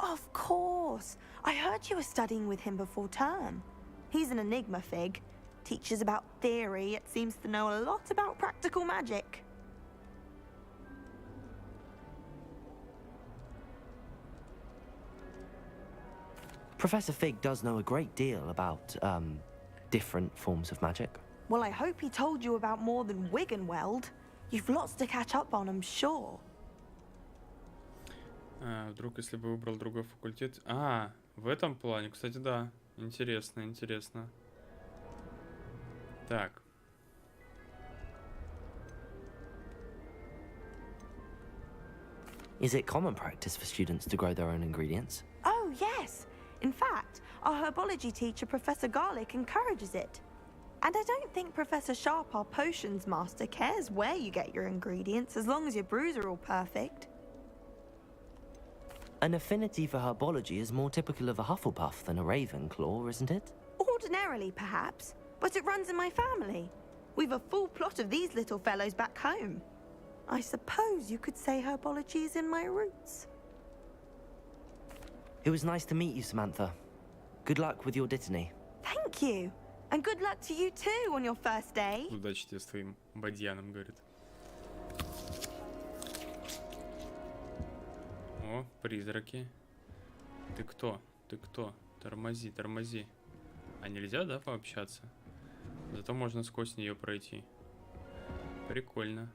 Of course. I heard you were studying with him before term. He's an enigma, Fig. Teaches about theory, yet seems to know a lot about practical magic. Professor Fig does know a great deal about, different forms of magic. Well, I hope he told you about more than Wiggenweld. You've lots to catch up on, I'm sure. Вдруг, если бы выбрал другой факультет... В этом плане, кстати, да. Интересно, интересно. Так. Is it common practice for students to grow their own ingredients? Oh, yes. In fact, our herbology teacher, Professor Garlic, encourages it. And I don't think Professor Sharp, our potions master, cares where you get your ingredients as long as your brews are all perfect. An affinity for herbology is more typical of a Hufflepuff than a Ravenclaw, isn't it? Ordinarily, perhaps, but it runs in my family. We've a full plot of these little fellows back home. I suppose you could say herbology is in my roots. It was nice to meet you, Samantha. Good luck with your Dittany. Thank you. And good luck to you too on your first day. Удачи тебе с твоим бадьяном, говорит. О, призраки. Ты кто? Ты кто? Тормози, тормози. А нельзя, да, пообщаться? Зато можно сквозь нее пройти. Прикольно.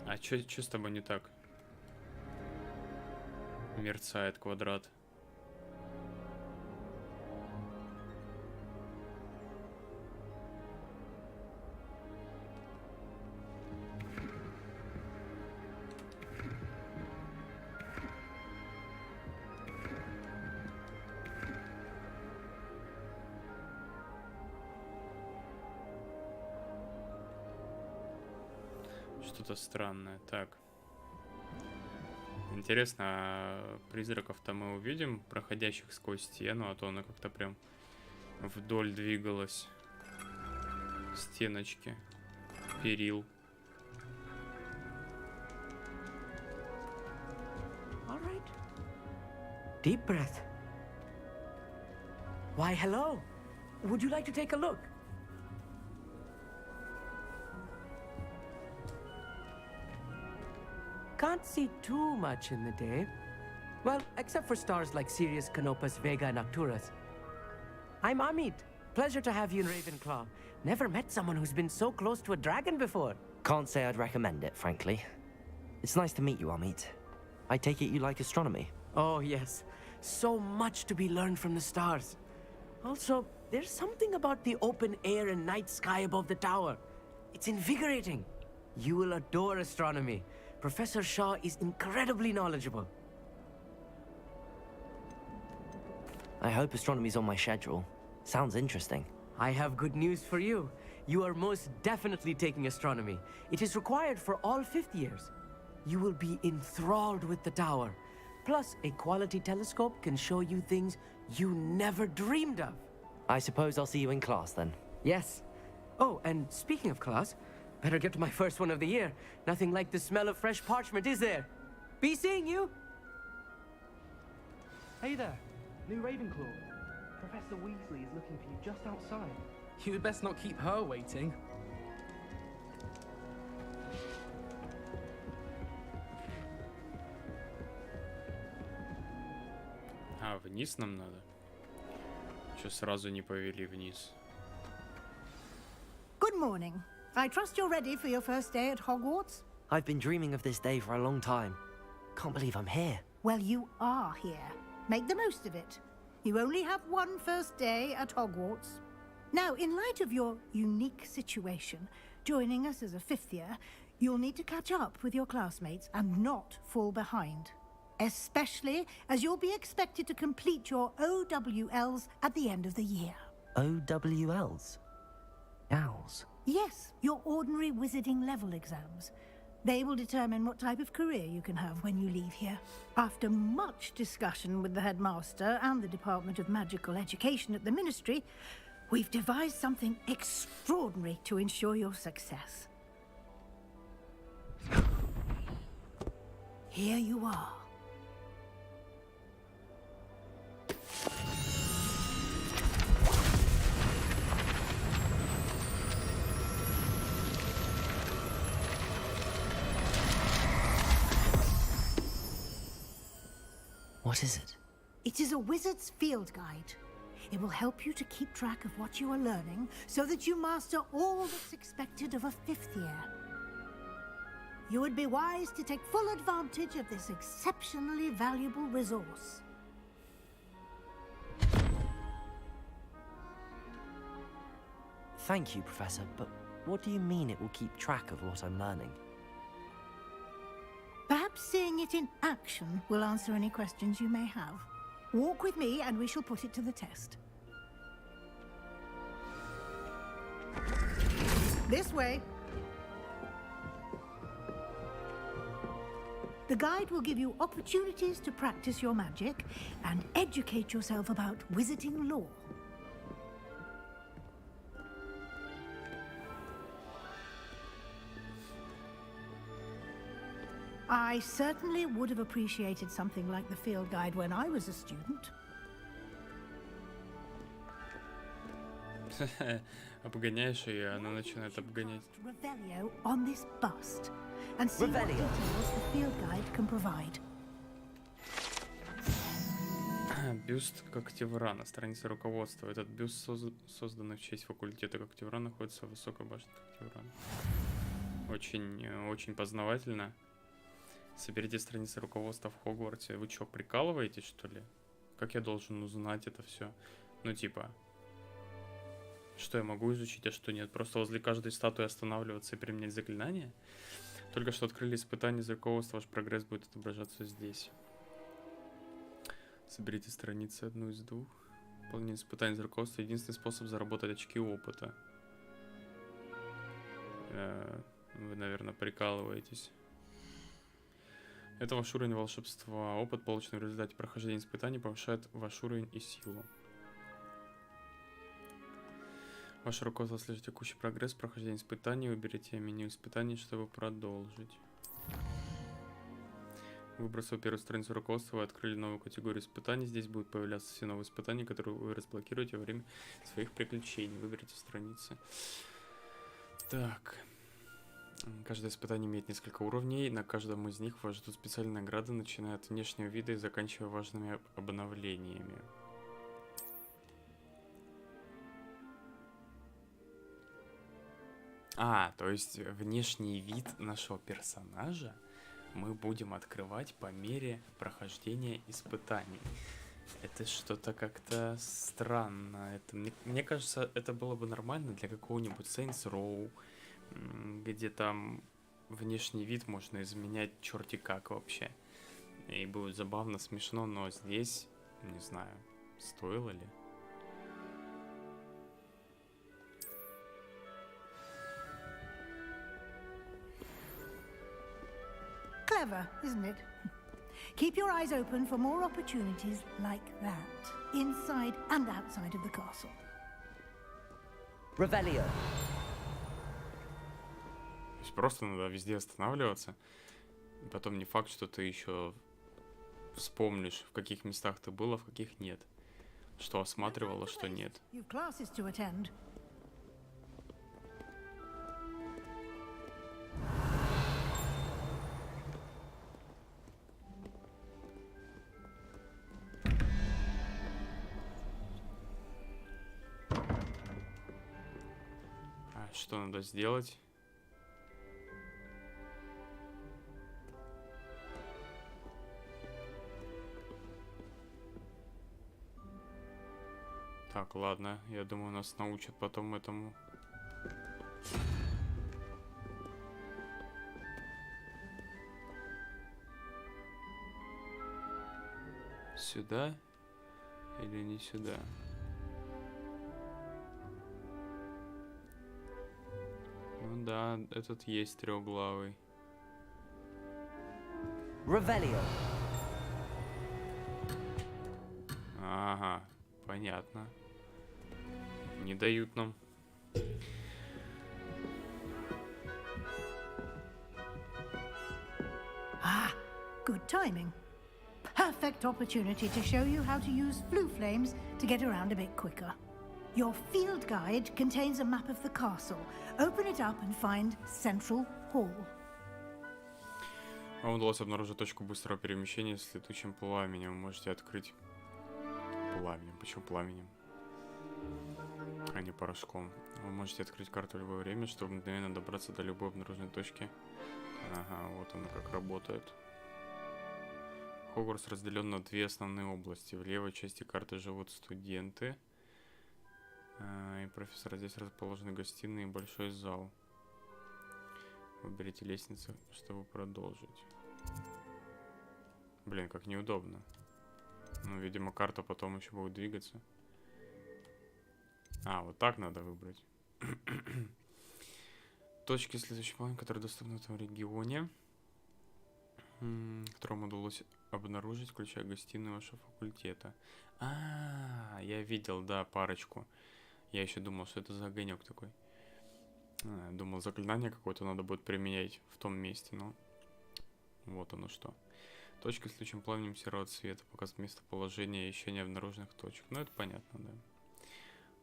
А чё с тобой не так? Мерцает квадрат. Что-то странное. Так. Интересно, а призраков-то мы увидим, проходящих сквозь стену, а то она как-то прям вдоль двигалась. Стеночки. Перил. All right. Deep breath. Why, hello. Would you like to take a look? Can't see too much in the day. Well, except for stars like Sirius, Canopus, Vega, and Arcturus. I'm Amit. Pleasure to have you in Ravenclaw. Never met someone who's been so close to a dragon before. Can't say I'd recommend it, frankly. It's nice to meet you, Amit. I take it you like astronomy? Oh, yes. So much to be learned from the stars. Also, there's something about the open air and night sky above the tower. It's invigorating. You will adore astronomy. Professor Shaw is incredibly knowledgeable. I hope astronomy's on my schedule. Sounds interesting. I have good news for you. You are most definitely taking astronomy. It is required for all 5th years. You will be enthralled with the tower. Plus, a quality telescope can show you things you never dreamed of. I suppose I'll see you in class then. Yes. Oh, and speaking of class, better get to my first one of the year. Nothing like the smell of fresh parchment, is there? Be seeing you! Hey there, new Ravenclaw. Professor Weasley is looking for you just outside. You'd best not keep her waiting. А, вниз нам надо? Чё сразу не повели вниз? Good morning. I trust you're ready for your first day at Hogwarts? I've been dreaming of this day for a long time. Can't believe I'm here. Well, you are here. Make the most of it. You only have one first day at Hogwarts. Now, in light of your unique situation, joining us as a 5th year, you'll need to catch up with your classmates and not fall behind. Especially as you'll be expected to complete your OWLs at the end of the year. OWLs? Owls? Yes, your ordinary wizarding level exams. They will determine what type of career you can have when you leave here. After much discussion with the headmaster and the Department of Magical Education at the Ministry, we've devised something extraordinary to ensure your success. Here you are. What is it? It is a wizard's field guide. It will help you to keep track of what you are learning so that you master all that's expected of a 5th year. You would be wise to take full advantage of this exceptionally valuable resource. Thank you, Professor, but what do you mean it will keep track of what I'm learning? Perhaps seeing it in action will answer any questions you may have. Walk with me and we shall put it to the test. This way. The guide will give you opportunities to practice your magic and educate yourself about wizarding lore. I certainly would have appreciated something like the field guide when I was a student. Обгоняешь ее, она начинает обгонять. Revelio on this bust and see what details the field guide can provide. Бюст Когтеврана, страница руководства. Этот бюст создан в честь факультета Когтевран, находится в высокой башне Когтеврана. Очень познавательно. Соберите страницы руководства в Хогвартсе. Вы что, прикалываетесь, что ли? Как я должен узнать это все? Ну, типа, что я могу изучить, а что нет? Просто возле каждой статуи останавливаться и применять заклинания? Только что открыли испытания из руководства, ваш прогресс будет отображаться здесь. Соберите страницы одну из двух. Выполнение испытаний из руководства — единственный способ заработать очки опыта. Вы, наверное, прикалываетесь. Это ваш уровень волшебства. Опыт, полученный в результате прохождения испытаний, повышает ваш уровень и силу. Ваше руководство отслеживает текущий прогресс прохождения испытаний. Выберите меню испытаний, чтобы продолжить. Выбросив первую страницу руководства, вы открыли новую категорию испытаний. Здесь будут появляться все новые испытания, которые вы разблокируете во время своих приключений. Выберите страницы. Так. Каждое испытание имеет несколько уровней. На каждом из них вас ждут специальные награды, начиная от внешнего вида и заканчивая важными обновлениями. То есть внешний вид нашего персонажа мы будем открывать по мере прохождения испытаний. Это что-то как-то странно. Мне кажется, это было бы нормально для какого-нибудь Saints Row, где там внешний вид можно изменять черти как вообще. И будет забавно, смешно, но здесь, не знаю, стоило ли. Clever, isn't it? Keep your eyes open for more opportunities like that, inside and outside of the castle. Revelio. То есть просто надо везде останавливаться. И потом не факт, что ты еще вспомнишь, в каких местах ты был, а в каких нет. Что осматривал, а что нет. You've classes to attend. Что надо сделать? Так, ладно. Я думаю, нас научат потом этому. Сюда или не сюда? Ну да, этот есть трехглавый. Revelio. Ага, понятно. Не дают нам. Good timing. Perfect opportunity to show you how to use flue flames to get around a bit quicker. Your field guide contains a map of the castle. Open it up and find Central Hall. Вам удалось обнаружить точку быстрого перемещения с летучим пламенем. Вы можете открыть... Пламенем. Почему пламенем? А не порошком. Вы можете открыть карту в любое время, чтобы мгновенно добраться до любой обнаруженной точки. Ага, вот оно как работает. Хогвартс разделен на две основные области. В левой части карты живут студенты. И профессора. Здесь расположены гостиные и большой зал. Выберите лестницу, чтобы продолжить. Блин, как неудобно. Ну, видимо, карта потом еще будет двигаться. А, вот так надо выбрать. Точки следующей план, которые доступны в этом регионе, которому удалось обнаружить, включая гостиную вашего факультета. Я видел, да, парочку. Я еще думал, что это за огонек такой. Думал, заклинание какое-то надо будет применять в том месте, но вот оно что. Точка с лучшим пламенем серого цвета показывает местоположение еще не обнаруженных точек. Ну, это понятно, да.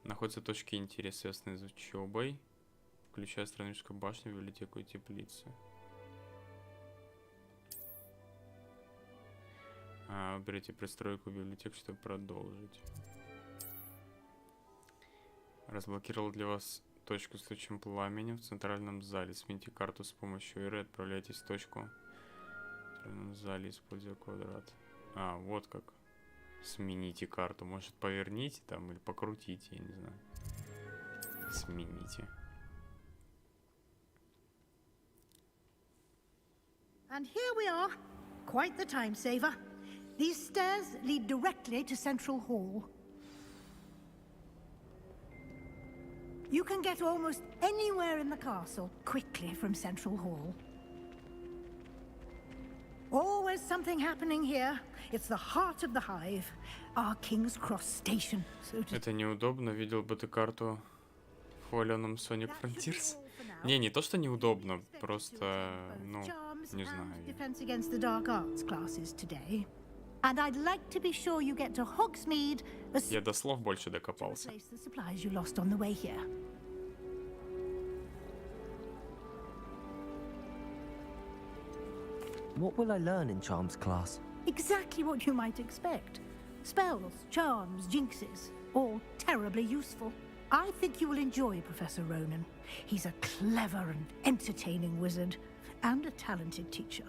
Находятся точки интереса, связанные с учебой, включая астрономическую башню, библиотеку и теплицы. Выберите пристройку библиотеку, чтобы продолжить. Разблокировал для вас точку с лучшим пламенем в центральном зале. Смените карту с помощью Иры и отправляйтесь в точку в центральном зале, используя квадрат. Вот как. Смените карту. Может, поверните там или покрутите, я не знаю. Смените. And here we are. Quite the time saver. These stairs lead directly to Central Hall. You can get almost anywhere in the castle quickly from Central Hall. Always something happening here. It's the heart of the hive. Our King's Cross station. Это неудобно. Видел бы ты карту в хваленном Sonic Frontiers? Не то, что неудобно. Просто, ну, не знаю. Defense against the dark arts classes today. And I'd like to be sure you get to Hogsmeade as Я до слов больше докопался. the supplies you lost on the way here. What will I learn in Charms class? Exactly what you might expect. Spells, charms, jinxes, all terribly useful. I think you will enjoy Professor Ronan. He's a clever and entertaining wizard, and a talented teacher.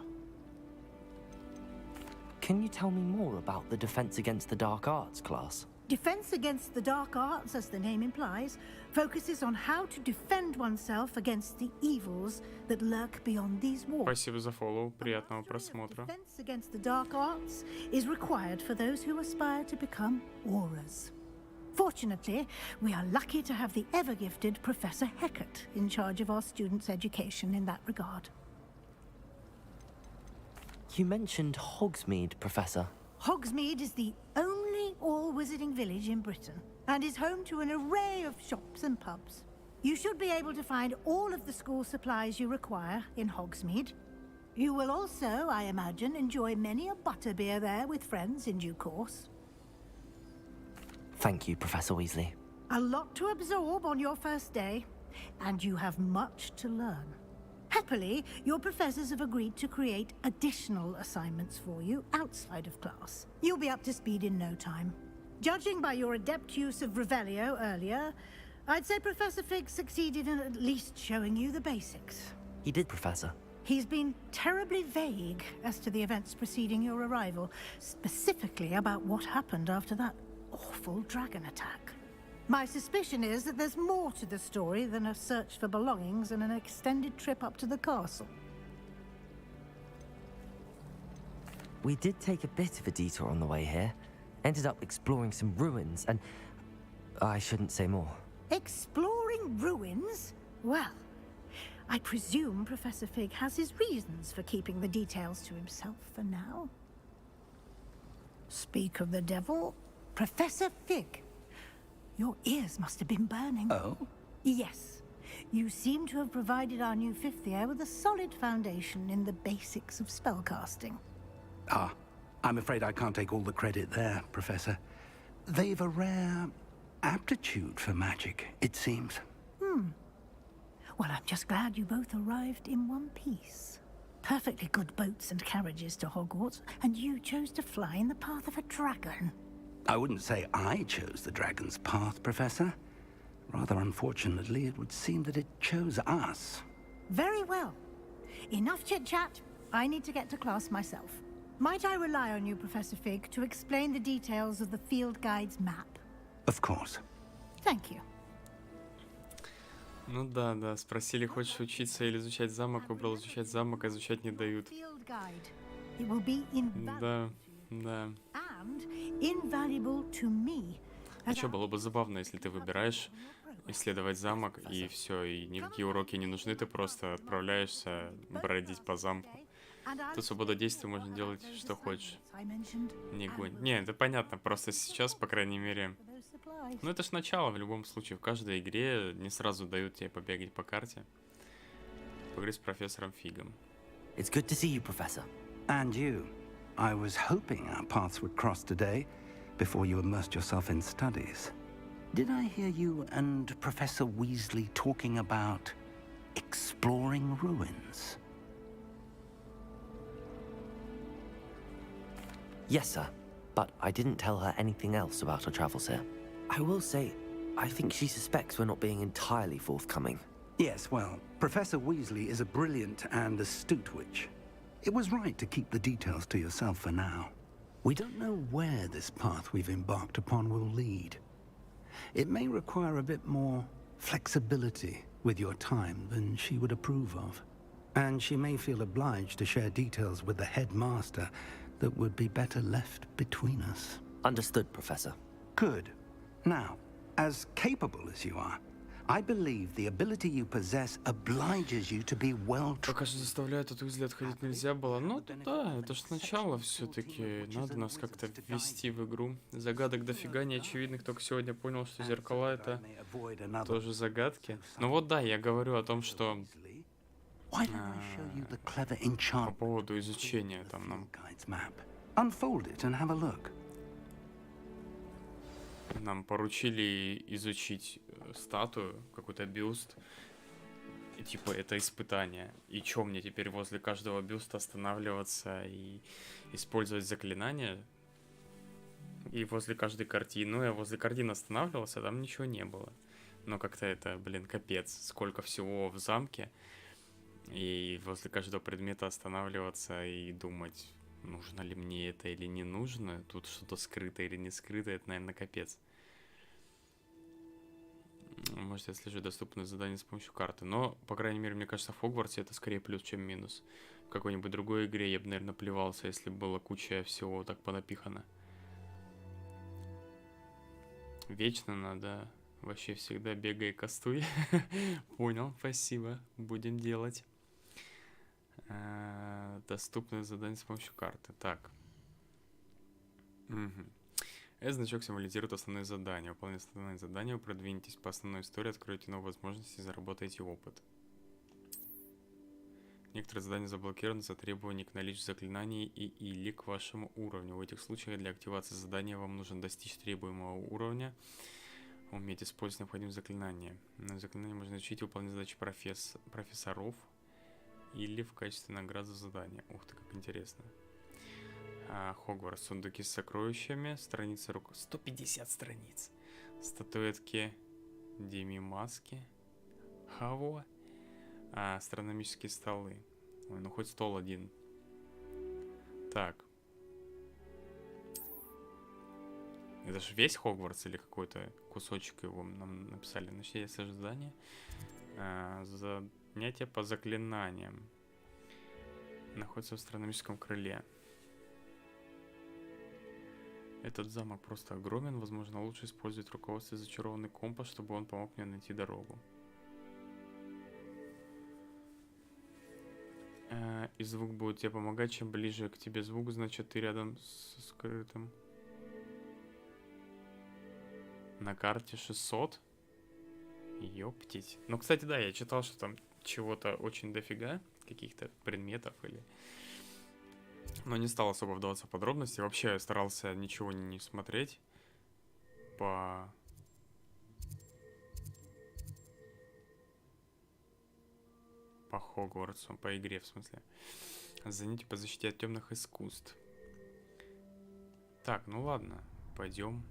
Can you tell me more about the Defense Against the Dark Arts class? Defense against the dark arts, as the name implies, focuses on how to defend oneself against the evils that lurk beyond these walls. Спасибо за фоллоу, приятного просмотра. Defense against the dark arts is required for those who aspire to become auras. Fortunately, we are lucky to have the ever-gifted Professor Hecat in charge of our students' education in that regard. You mentioned Hogsmeade, Professor. Hogsmeade is the only all-wizarding village in Britain and is home to an array of shops and pubs. You should be able to find all of the school supplies you require in Hogsmeade. You will also, I imagine, enjoy many a butterbeer there with friends in due course. Thank you, Professor Weasley. A lot to absorb on your first day, and you have much to learn. Happily, your professors have agreed to create additional assignments for you outside of class. You'll be up to speed in no time. Judging by your adept use of Revelio earlier, I'd say Professor Fig succeeded in at least showing you the basics. He did, Professor. He's been terribly vague as to the events preceding your arrival, specifically about what happened after that awful dragon attack. My suspicion is that there's more to the story than a search for belongings and an extended trip up to the castle. We did take a bit of a detour on the way here. Ended up exploring some ruins and... I shouldn't say more. Exploring ruins? Well, I presume Professor Fig has his reasons for keeping the details to himself for now. Speak of the devil, Professor Fig. Your ears must have been burning. Oh? Yes. You seem to have provided our new fifth year with a solid foundation in the basics of spellcasting. I'm afraid I can't take all the credit there, Professor. They've a rare aptitude for magic, it seems. Well, I'm just glad you both arrived in one piece. perfectly good boats and carriages to Hogwarts, and you chose to fly in the path of a dragon. I wouldn't say I chose the dragon's path, Professor. Rather unfortunately, it would seem that it chose us. Very well. Enough chit-chat. I need to get to class myself. Might I rely on you, Professor Fig, to explain the details of the field guide's map? Of course. Thank you. Ну да, спросили, хочешь учиться или изучать замок, выбрал изучать замок, а изучать не дают. Field guide. It will be invaluable Да. and invaluable to me. А что, было бы забавно, если ты выбираешь исследовать замок, и все, и никакие уроки не нужны, ты просто отправляешься бродить по замку. Тут свобода действия, можно делать, что хочешь. Не гонь. Не, это понятно, просто сейчас, по крайней мере... Ну, это ж начало, в любом случае. В каждой игре не сразу дают тебе побегать по карте. Поговорить с профессором Фигом. It's good to see you, Professor. And you. I was hoping our paths would cross today, before you immersed yourself in studies. Did I hear you and Professor Weasley talking about exploring ruins? Yes, sir. But I didn't tell her anything else about our travels here. I will say, I think she suspects we're not being entirely forthcoming. Yes, well, Professor Weasley is a brilliant and astute witch. It was right to keep the details to yourself for now. We don't know where this path we've embarked upon will lead. It may require a bit more flexibility with your time than she would approve of. And she may feel obliged to share details with the headmaster that would be better left between us. Understood, Professor. Good. Now, as capable as you are, I believe the ability you possess obliges you to be well trained. Пока что заставляют от Уизли отходить нельзя было. Ну да, это ж сначала все-таки. Надо нас как-то ввести в игру. Загадок дофига неочевидных. Только сегодня понял, что зеркала это тоже загадки. Ну вот да, я говорю о том, что по поводу изучения там нам... Unfold it and have a look. Нам поручили изучить статую, какой-то бюст. И, типа, это испытание. И чё, мне теперь возле каждого бюста останавливаться и использовать заклинания? И возле каждой картины. Ну, я возле картины останавливался, там ничего не было. Но как-то это, блин, капец. Сколько всего в замке. И возле каждого предмета останавливаться и думать, нужно ли мне это или не нужно. Тут что-то скрыто или не скрыто, это, наверное, капец. Может, я слежу доступные задания с помощью карты. Но, по крайней мере, мне кажется, в Хогвартсе это скорее плюс, чем минус. В какой-нибудь другой игре я бы, наверное, плевался, если бы была куча всего так понапихано. Вечно надо вообще всегда бегай и кастуй. Понял, спасибо. Будем делать. Доступное задание с помощью карты. Так. Этот значок символизирует основные задания. Выполняйте основные задания, продвинетесь по основной истории, откроете новые возможности и заработаете опыт. Некоторые задания заблокированы за требования к наличию заклинаний или к вашему уровню. В этих случаях для активации задания вам нужно достичь требуемого уровня. Уметь использовать необходимые заклинания. На заклинания можно изучить и выполнять задачи профессоров или в качестве награды за задание. Ух ты, как интересно. Хогвартс. Сундуки с сокровищами. Страница рук. 150 страниц. Статуэтки Деми-маски. Хаво. Астрономические столы. Ой, ну хоть стол один. Так. Это же весь Хогвартс или какой-то кусочек его нам написали. Значит, я слежу задание. Занятие по заклинаниям. Находится в астрономическом крыле. Этот замок просто огромен. Возможно, лучше использовать руководство и зачарованный компас, чтобы он помог мне найти дорогу. И звук будет тебе помогать. Чем ближе к тебе звук, значит ты рядом с скрытым. На карте 600. Ёптить. Ну, кстати, да, я читал, что там чего-то очень дофига. Каких-то предметов или... Но не стал особо вдаваться в подробности. Вообще я старался ничего не смотреть. По... По Хогвартсу, по игре, в смысле. Занятие по защите от темных искусств. Так, ну ладно, пойдем.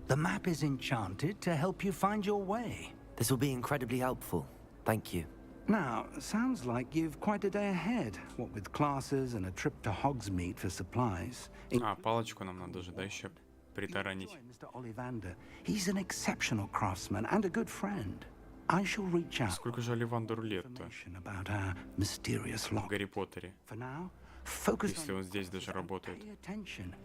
The map is enchanted to help you find your way. This will be incredibly helpful. Thank you. Now, sounds like you've quite a day ahead, what with classes and a trip to Hogsmeade for supplies. А, палочку нам надо же, да, еще притаранить. Mr. Ollivander. He's an exceptional craftsman and a good friend. I shall reach out. Сколько же Оливандеру лет-то? About our mysterious В lock. Гарри Поттере. For now, focus Если он здесь даже работает. Pay attention.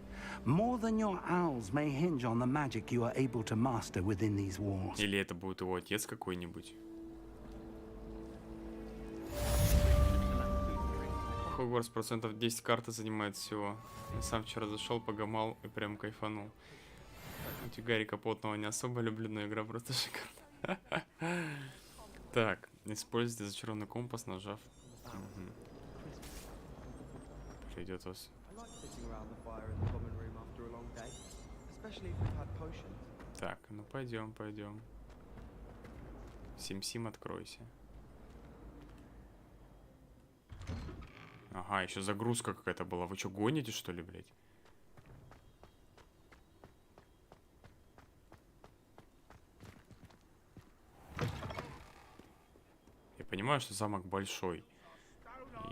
More than your owls may hinge on the magic you are able to master within these walls. Или это будет его отец какой-нибудь. Хогвартс процентов 10 карты занимает всего. Я сам вчера зашел, погамал и прям кайфанул. Хоть и Гаррика Потного не особо люблю, но игра просто шикарная. Так, используйте зачарованный компас, нажав. Придет вас. Так, ну пойдем, пойдем. Сим-Сим, откройся. Ага, еще загрузка какая-то была. Вы что, гоните, что ли, блядь? Я понимаю, что замок большой.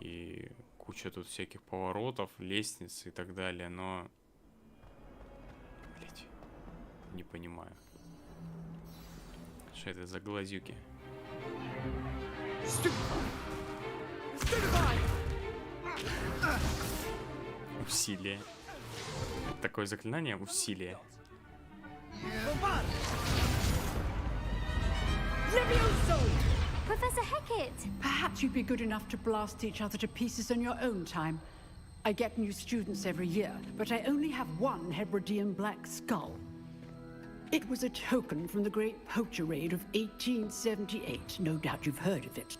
И куча тут всяких поворотов, лестниц и так далее, но... Блядь, не понимаю. Что это за глазюки? Усилие. Такое заклинание — усилие. Leviosa! Professor Hecat! Perhaps you'd be good enough to blast each other to pieces on your own time. I get new students every year, but I only have one Hebridean black skull. It was a token from the Great Poacher Raid of 1878. No doubt you've heard of it.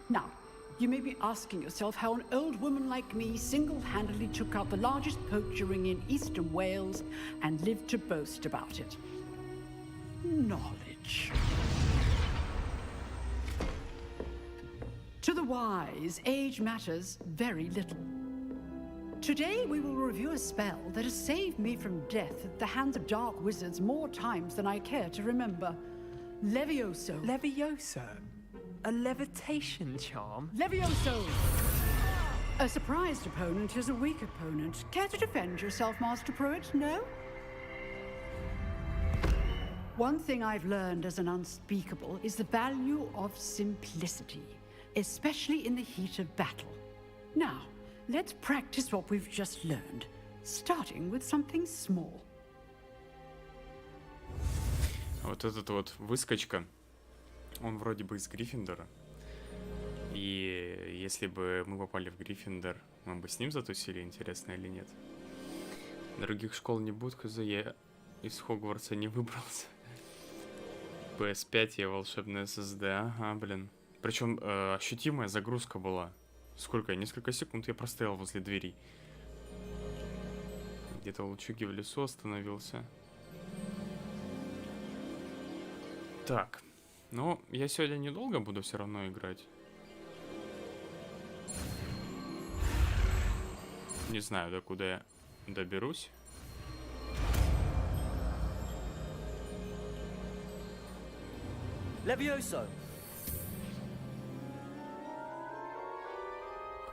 Now, you may be asking yourself how an old woman like me single-handedly took out the largest poacher ring in eastern Wales and lived to boast about it. Knowledge. To the wise, age matters very little. Today we will review a spell that has saved me from death at the hands of dark wizards more times than I care to remember. Leviosa. Leviosa? A levitation charm? Levioso! A surprised opponent is a weak opponent. Care to defend yourself, Master Pruitt? No? One thing I've learned as an unspeakable is the value of simplicity, especially in the heat of battle. Now, let's practice what we've just learned, starting with something small. Вот этот вот выскочка, он вроде бы из Гриффиндора. И если бы мы попали в Гриффиндор, мы бы с ним затусили, интересно или нет. Других школ не будет, хз, я из Хогвартса не выбрался. PS5 я волшебная SSD, ага, блин. Причем ощутимая загрузка была. Сколько? Несколько секунд я простоял возле дверей. Где-то в лучуге в лесу остановился. Так. Ну, я сегодня недолго буду все равно играть. Не знаю, до куда я доберусь. Leviosa!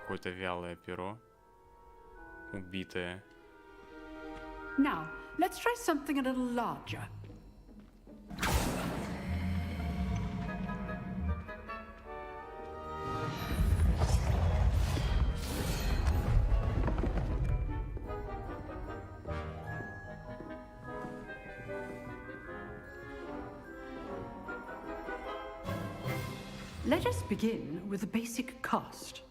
Какое-то вялое перо. Убитое. Now, let's try something a little larger. Let us begin with a basic cast.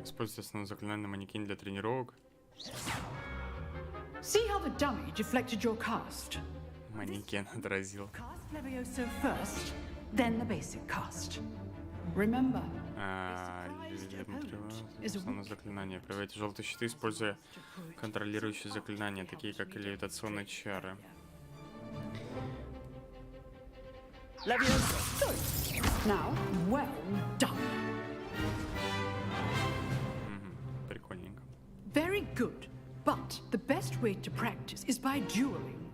Используйте основное заклинание на манекене для тренировок. See how the dummy deflected your cast? Манекен отразил. Cast Leviosa first, then the basic cast. Remember, Основное заклинание. Проявляйте желтые щиты, используя контролирующие заклинания, такие как левитационные чары. Leviosa! Now, well done. Прикольненько. Very good. But the best way to practice is by dueling.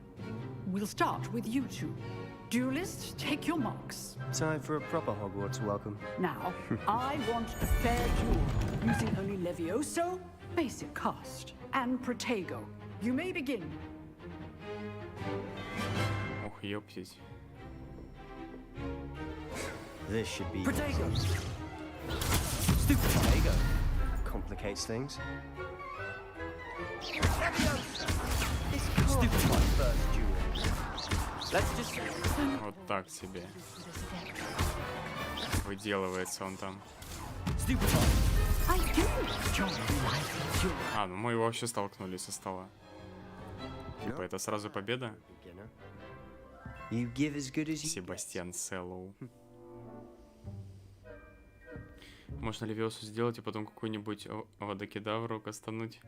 We'll start with you two. Duelists, take your marks. Time for a proper Hogwarts welcome. Now, I want a fair duel, using only Leviosa, basic cast, and Protego. You may begin. Ох, ёптись. This should be Protego! Stupid Protego. Complicates things. This can't be my first duel. Let's just... Вот так себе. Выделывается он там. А, ну мы вообще столкнулись со стола. Типа это сразу победа? You give as good as you... Себастьян Селлоу. Можно Левиосу сделать и потом какую-нибудь водокедавру кастануть.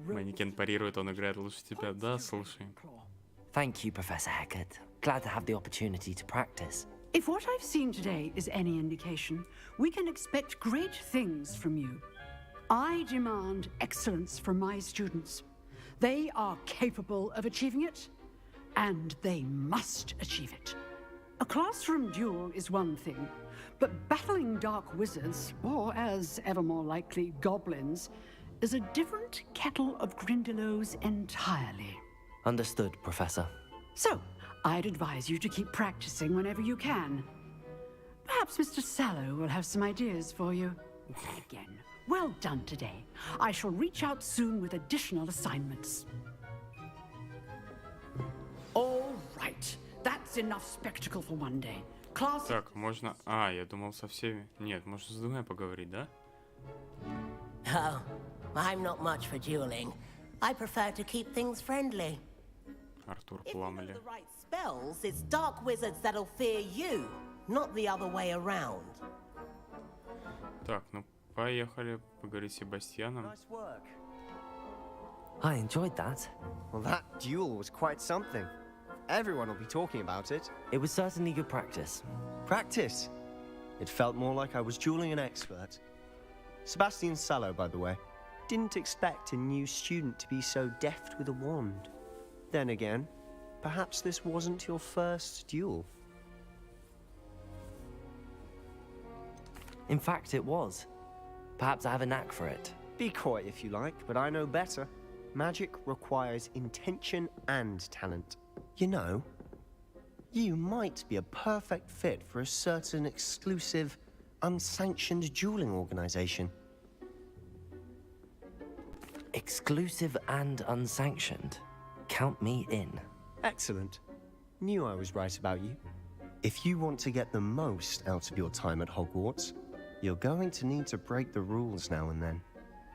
Манекен парирует, он играет лучше тебя. Да, слушай. Thank you, Professor Heckert. Glad to have the opportunity to practice. If what I've seen today is any indication, we can expect great things from you. I demand excellence from my students. They are capable of achieving it, and they must achieve it. A classroom duel is one thing, but battling dark wizards, or as ever more likely, goblins, is a different kettle of Grindylows entirely. Understood, Professor. So, I'd advise you to keep practicing whenever you can. Perhaps Mr. Sallow will have some ideas for you. Again, well done today. I shall reach out soon with additional assignments. All right. That's enough spectacle for one day. Class... Так, можно... А, я думал со всеми. Нет, можно с двумя поговорить, да? Oh, I'm not much for dueling. I prefer to keep things friendly. Артур If you Пламели. know the right spells, it's dark wizards that'll fear you, not the other way around. Так, ну поехали поговорить с Себастьяном. Nice work. I enjoyed that. Well, that duel was quite something. Everyone will be talking about it. It was certainly good practice. Practice? It felt more like I was dueling an expert. Sebastian Sallow, by the way. Didn't expect a new student to be so deft with a wand. Then again, perhaps this wasn't your first duel. In fact, it was. Perhaps I have a knack for it. Be coy if you like, but I know better. Magic requires intention and talent. You know, you might be a perfect fit for a certain exclusive, unsanctioned dueling organization. Exclusive and unsanctioned. Count me in. Excellent. Knew I was right about you. If you want to get the most out of your time at Hogwarts, you're going to need to break the rules now and then.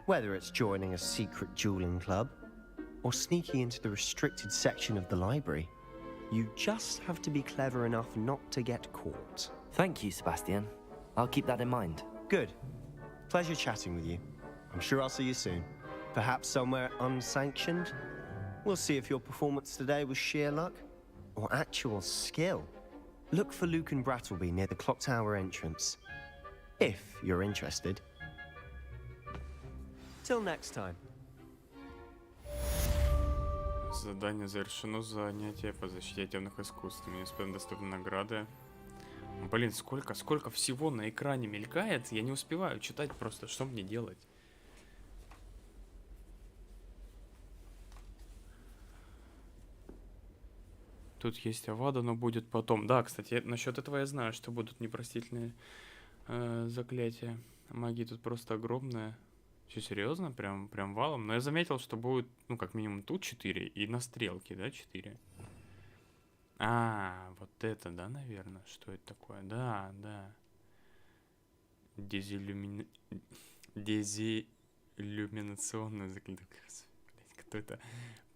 Whether it's joining a secret dueling club, or sneaking into the restricted section of the library, you just have to be clever enough not to get caught. Thank you, Sebastian. I'll keep that in mind. Good. Pleasure chatting with you. I'm sure I'll see you soon. Perhaps somewhere unsanctioned? We'll see if your performance today was sheer luck or actual skill. Look for Luke and Brattleby near the Clock Tower entrance. If you're interested. Till next time. Задание завершено. Занятие по защите темных искусств. Мне доступны награды. Блин, сколько всего на экране мелькает. Я не успеваю читать просто. Что мне делать? Тут есть Авада, но будет потом. Да, кстати, насчет этого я знаю, что будут непростительные заклятия. Магия тут просто огромная. Все серьезно? Прям валом? Но я заметил, что будет, ну, как минимум тут 4 и на стрелке, да, 4. А, вот это, да, наверное? Что это такое? Да. Дезиллюминационное заклятие. Кто это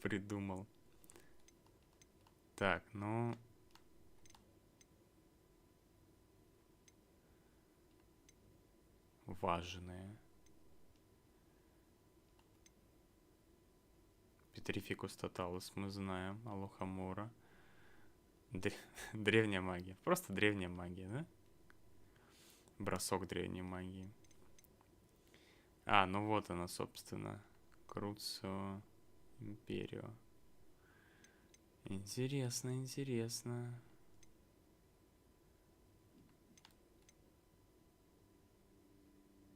придумал? Так, ну... Важные. Петрификус тоталус мы знаем. Алохамора. Древняя магия. Просто древняя магия, да? Бросок древней магии. А, ну вот она, собственно. Круцио Империо. Интересно, интересно.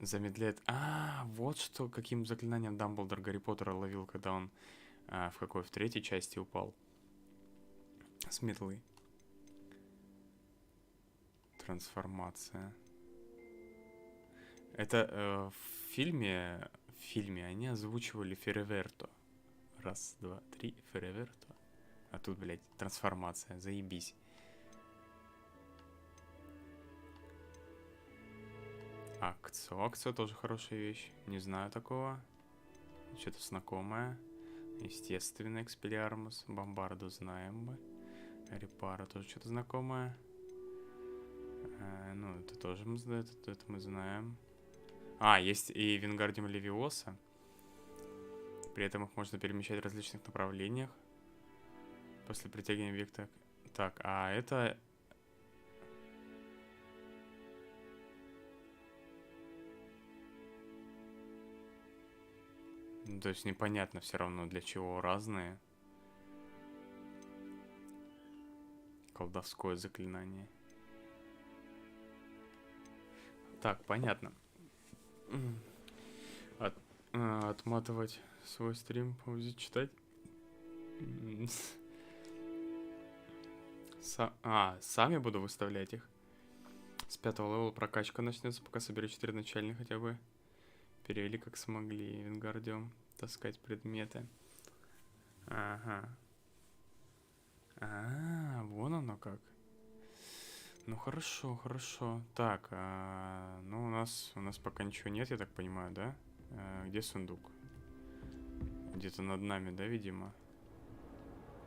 Замедляет. А, вот что, каким заклинанием Дамблдор Гарри Поттера ловил, когда он в третьей части упал. С метлы. Трансформация. Это в фильме они озвучивали Фереверто. Раз, два, три, Фереверто. А тут, блядь, трансформация. Заебись. Акцио. Акцио тоже хорошая вещь. Не знаю такого. Что-то знакомое. Естественно, Экспеллиармус. Бомбарду знаем мы. Репара тоже что-то знакомое. Ну, это тоже это мы знаем. А, есть и Вингардиум Левиоса. При этом их можно перемещать в различных направлениях. После притягивания объекта. Так, а это... То есть непонятно все равно, для чего разные. Колдовское заклинание. Так, понятно. Отматывать свой стрим, паузить, читать. Сами буду выставлять их. С 5-го левела прокачка начнется, пока соберу 4 начальных хотя бы. Перевели как смогли. Вингардиум. Таскать предметы. Ага. Вон оно как. Ну хорошо, хорошо. Так, ну у нас пока ничего нет, я так понимаю, да? Где сундук? Где-то над нами, да, видимо?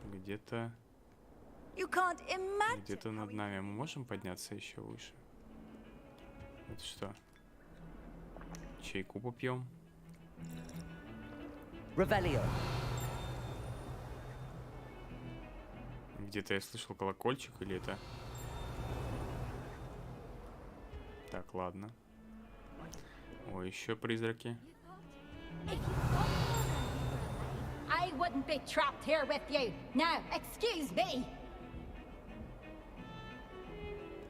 Где-то над нами. Мы можем подняться еще выше? Это что? Чайку попьем? Где-то я слышал колокольчик, или это... Так, ладно. О, еще призраки. I wouldn't be trapped here with you. Now, excuse me.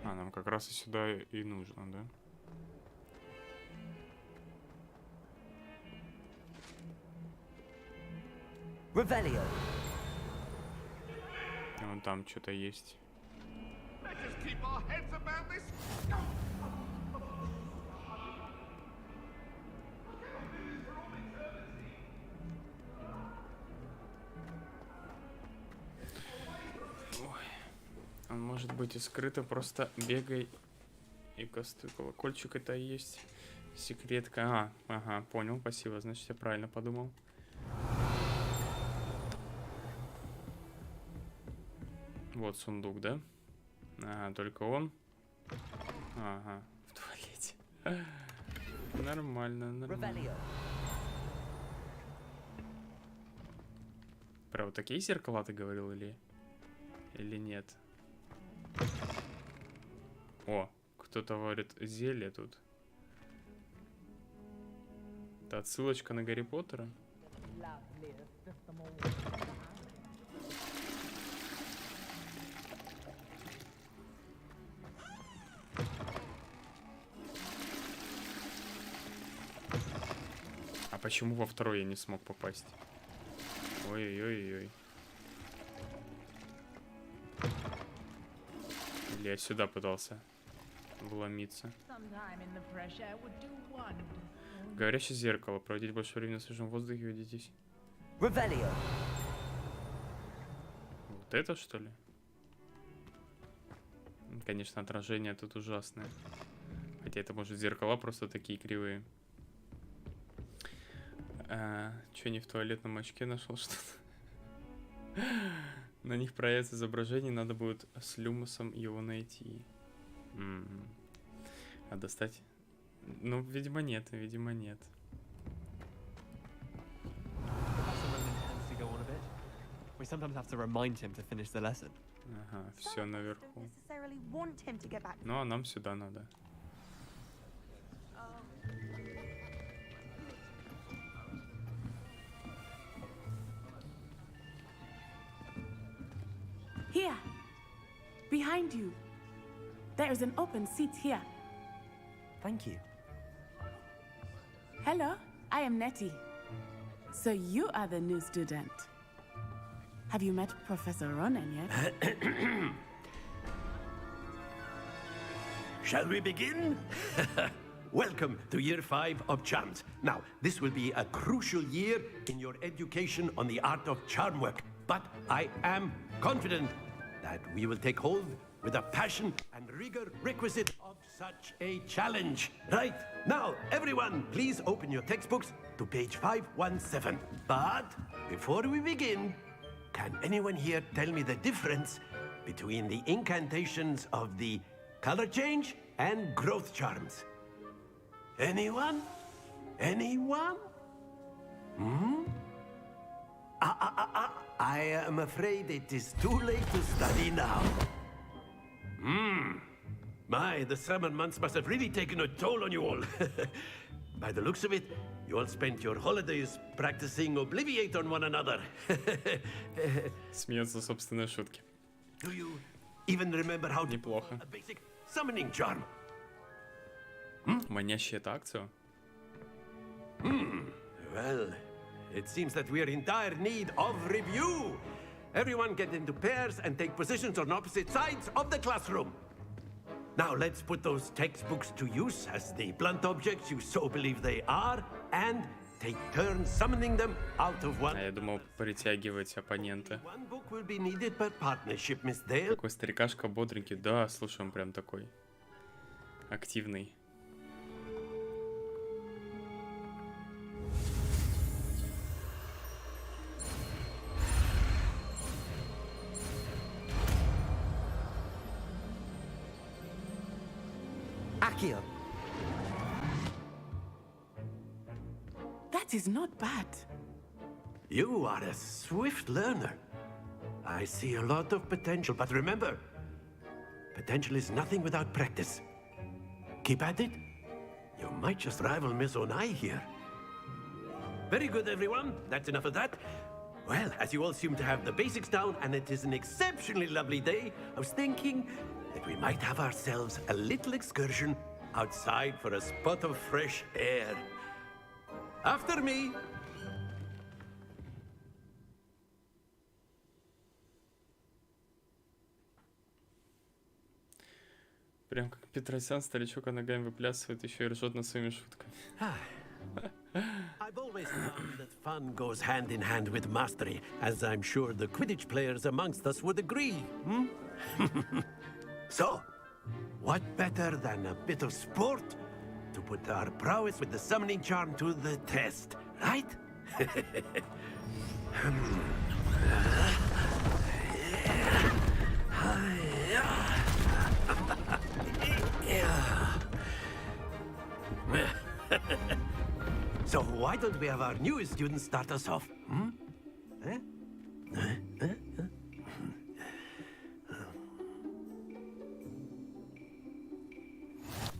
Нам как раз и сюда и нужно, да? Revelio. Вон там что-то есть. Он может быть и скрыто, просто бегай и кастуй колокольчик, это и есть секретка. Ага, понял, спасибо, значит я правильно подумал. Вот сундук, да? Ага, только он. Ага, в туалете. Нормально, нормально. Про вот такие зеркала ты говорил или нет? О, кто-то варит зелье тут. Это отсылочка на Гарри Поттера. А почему во второй я не смог попасть? Ой-ой-ой-ой. Или я сюда пытался вломиться. Говорящее зеркало. Проводить больше времени на свежем воздухе, видитесь. Вот это что ли? Конечно, отражение тут ужасное. Хотя это может зеркала просто такие кривые. Че, не в туалетном очке нашел что-то? На них проявится изображение, надо будет с люмусом его найти. А достать? Ну, видимо, нет, видимо, нет. Ага, все наверху. necessarily want him to get back. Ну, а нам сюда надо. Here, behind you. There is an open seat here. Thank you. Hello, I am Nettie. So you are the new student. Have you met Professor Ronan yet? Shall we begin? Welcome to Year 5 of Charms. Now, this will be a crucial year in your education on the art of charm work. But I am confident that we will take hold with the passion and rigor requisite of such a challenge. Right, now, everyone, please open your textbooks to page 517. But before we begin, can anyone here tell me the difference between the incantations of the color change and growth charms? Anyone? Anyone? Hmm? I am afraid it is too late to study now. My, the summer months must have really taken a toll on you all. By the looks of it, you all spent your holidays practicing Obliviate on one another. Смеется собственной шутки. Do you even remember how to Неплохо. a basic summoning charm? Манящий это Акцио? Well, it seems that we are in dire need of review. Everyone get into pairs and take positions on opposite sides of the classroom. Now let's put those textbooks to use as the blunt objects you so believe they are, and take turns summoning them out of one. А я думал притягивать оппонента. One book will be needed per partnership, Miss Dale. Такой старикашка бодренький. Да, слушай, он прям такой активный. Accio. That is not bad. You are a swift learner. I see a lot of potential, but remember, potential is nothing without practice. Keep at it. You might just rival Miss Onai here. Very good, everyone. That's enough of that. Well, as you all seem to have the basics down, and it is an exceptionally lovely day, I was thinking that we might have ourselves a little excursion outside for a spot of fresh air. After me. Прям как Петросян, старичок, а ногами выплясывает, еще и ржет над своими шутками. I've always found that fun goes hand in hand with mastery, as I'm sure the Quidditch players amongst us would agree. So, what better than a bit of sport to put our prowess with the summoning charm to the test, right? So why don't we have our newest student start us off?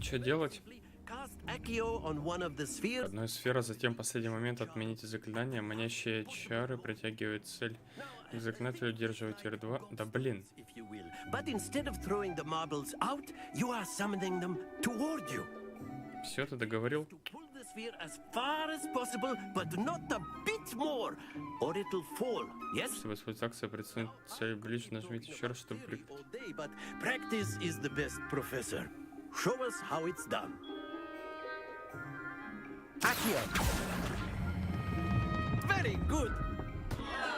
Что делать? Cast Accio on one of the spheres. Одной сферы, затем в последний момент отмените заклинание. Манящие чары притягивают цель. К заклинателю удерживайте R2. Да блин. But instead of throwing the marbles out, you are summoning them toward you. Все, ты договорил? Pull the sphere as far as possible, but not a bit more, or it'll fall. Yes? Чтобы использовать акцию, представить цель ближе, нажмите еще раз, чтобы прикрыть. But practice is the best professor. Show us how it's done. Accio. Very good.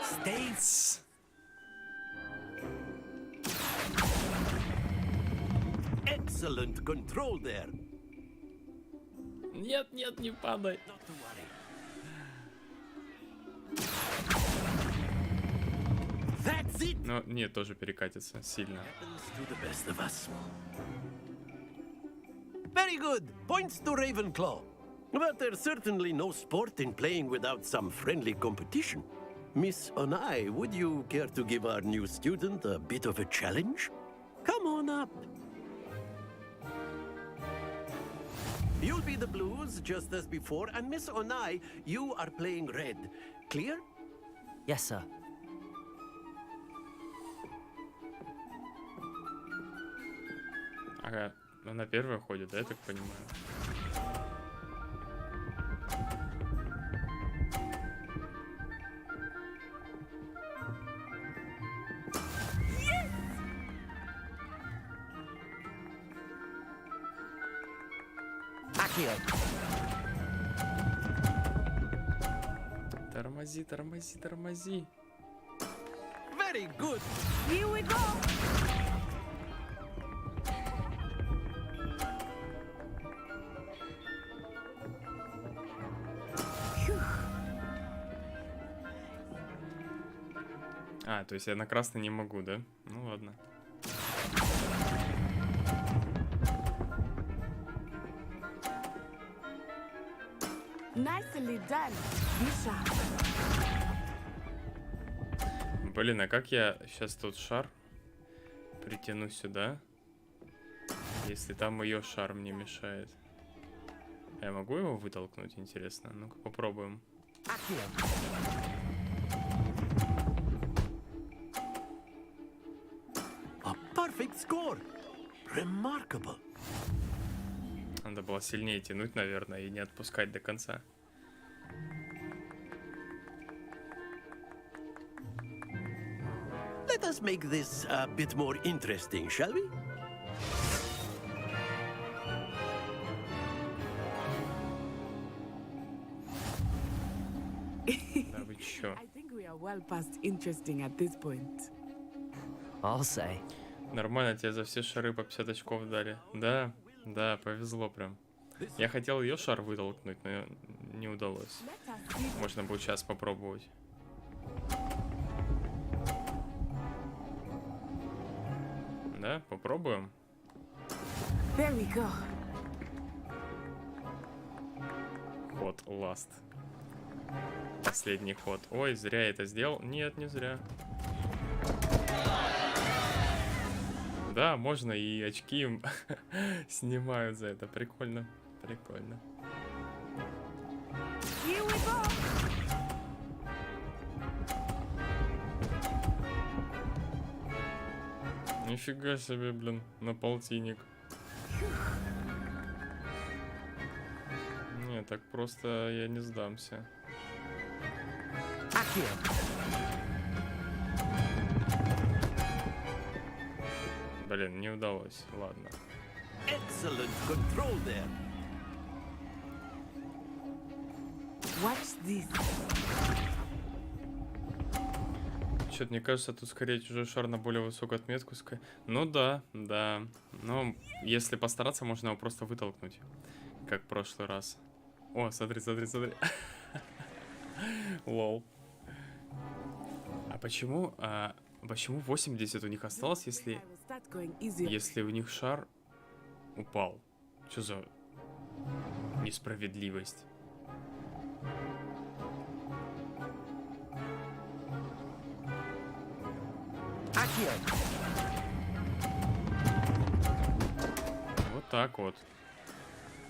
States. Excellent control there. Нет, нет, не падай. Not to worry. That's it. Но нет, тоже перекатится сильно. To the best of us. Very good. Points to Ravenclaw. But there's certainly no sport in playing without some friendly competition. Miss Onai, would you care to give our new student a bit of a challenge? Come on up. You'll be the blues, just as before, and Miss Onai, you are playing red. Clear? Yes, sir. Ага, она первая ходит, да, я так понимаю? Акцио. Тормози, тормози, тормози. Very good. Here we go. А, то есть я на красный не могу, да? Ну ладно. Nicely done, Bishop. Блин, а как я сейчас тут шар притяну сюда, если там ее шар мне мешает? Я могу его вытолкнуть, интересно? Ну-ка попробуем. A perfect score. Remarkable. Надо было сильнее тянуть, наверное, и не отпускать до конца. Let us make this a bit more interesting, shall we? Да вы чё? I think we are well past interesting at this point. I'll say. Нормально, тебе за все шары по 50 очков дали. Да, да, повезло прям. Я хотел ее шар вытолкнуть, но не удалось. Можно будет сейчас попробовать. Да, попробуем. There we go. Ход last. Последний ход. Ой, зря я это сделал. Нет, не зря. Да, можно, и очки им снимают за это. Прикольно, прикольно. Here we go. Нифига себе, блин, на полтинник. Не, так просто я не сдамся. Блин, не удалось. Ладно. Excellent control there. Watch this. Что-то мне кажется, тут скорее чужой шар на более высокую отметку. Ну да, да. Но если постараться, можно его просто вытолкнуть. Как в прошлый раз. О, смотри, смотри, смотри. Лол. А почему 80 у них осталось, если у них шар упал? Что за несправедливость? Вот так вот.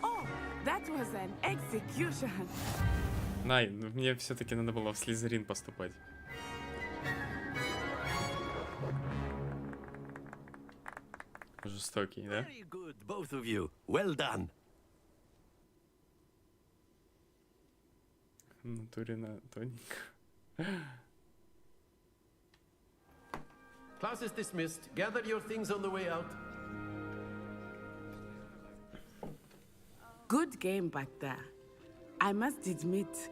Oh, that was an execution. Най, мне все-таки надо было в Слизерин поступать. Жестокий, да? Very good, both of you. Well done. В натуре на тоненько. Class is dismissed. Gather your things on the way out. Good game back there. I must admit,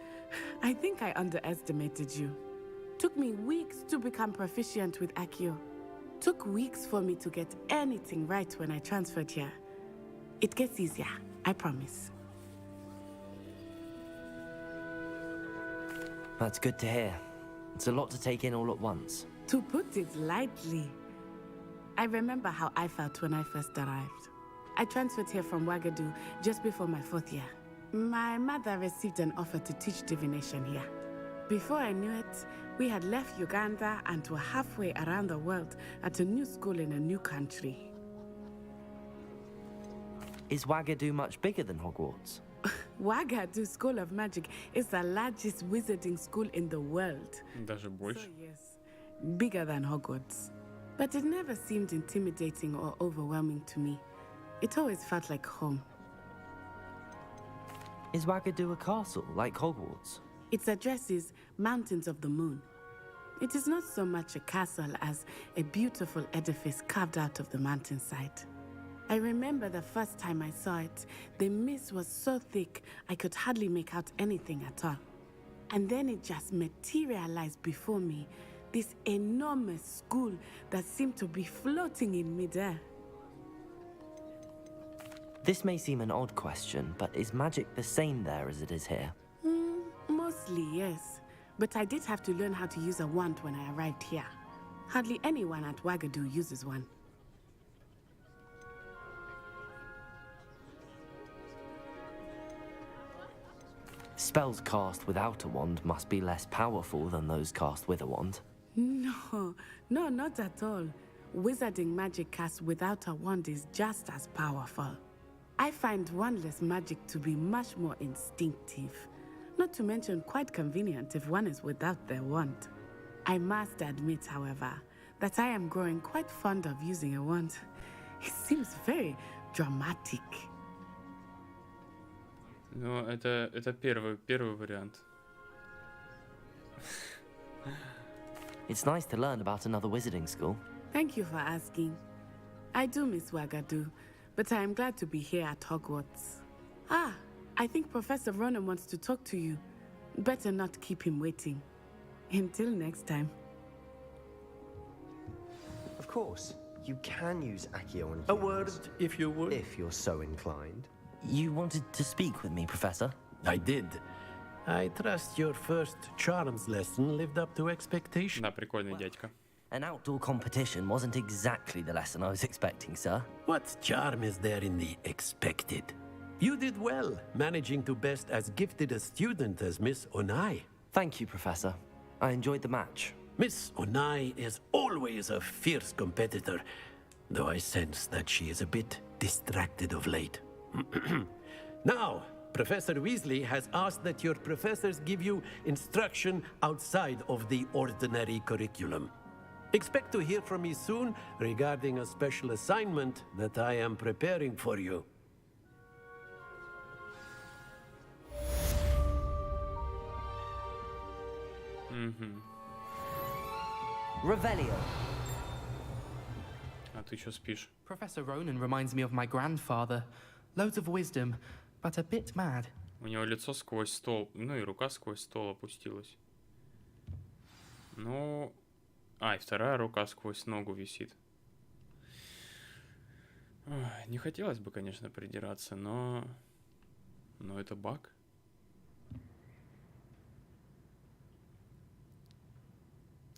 I think I underestimated you. Took me weeks to become proficient with Accio. Took weeks for me to get anything right when I transferred here. It gets easier, I promise. That's good to hear. It's a lot to take in all at once. To put it lightly, I remember how I felt when I first arrived. I transferred here from Wagadu just before my 4th year. My mother received an offer to teach divination here. Before I knew it, We had left Uganda and were halfway around the world at a new school in a new country. Is Wagadu much bigger than Hogwarts? Wagadu School of Magic is the largest wizarding school in the world. Даже больше. So yes, bigger than Hogwarts. But it never seemed intimidating or overwhelming to me. It always felt like home. Is Wagadu a castle, like Hogwarts? Its address is Mountains of the Moon. It is not so much a castle as a beautiful edifice carved out of the mountainside. I remember the first time I saw it, the mist was so thick I could hardly make out anything at all. And then it just materialized before me, this enormous school that seemed to be floating in midair. This may seem an odd question, but is magic the same there as it is here? Mostly, yes. But I did have to learn how to use a wand when I arrived here. Hardly anyone at Wagadu uses one. Spells cast without a wand must be less powerful than those cast with a wand. No, not at all. Wizarding magic cast without a wand is just as powerful. I find wandless magic to be much more instinctive. Not to mention quite convenient if one is without their wand. I must admit, however, that I am growing quite fond of using a wand. It seems very dramatic. Ну, это первый вариант. It's nice to learn about another wizarding school. Thank you for asking. I do miss Wagadu, but I am glad to be here at Hogwarts. Ah, I think Professor Ronan wants to talk to you. Better not keep him waiting. Until next time. Of course, you can use Accio on A word, if you would. if you're so inclined. You wanted to speak with me, Professor? I did. I trust your first charms lesson lived up to expectation. Да, прикольный дядька. An outdoor competition wasn't exactly the lesson I was expecting, sir. What charm is there in the expected? You did well, managing to best as gifted a student as Miss Onai. Thank you, Professor. I enjoyed the match. Miss Onai is always a fierce competitor, though I sense that she is a bit distracted of late. Now, Professor Weasley has asked that your professors give you instruction outside of the ordinary curriculum. Expect to hear from me soon regarding a special assignment that I am preparing for you. Revelio. А ты чё спишь? Professor Ronan reminds me of my grandfather. Loads of wisdom, but a bit mad. У него лицо сквозь стол, ну и рука сквозь стол опустилась. Ну... А, и вторая рука сквозь ногу висит. Ой, не хотелось бы, конечно, придираться, но... Но это баг.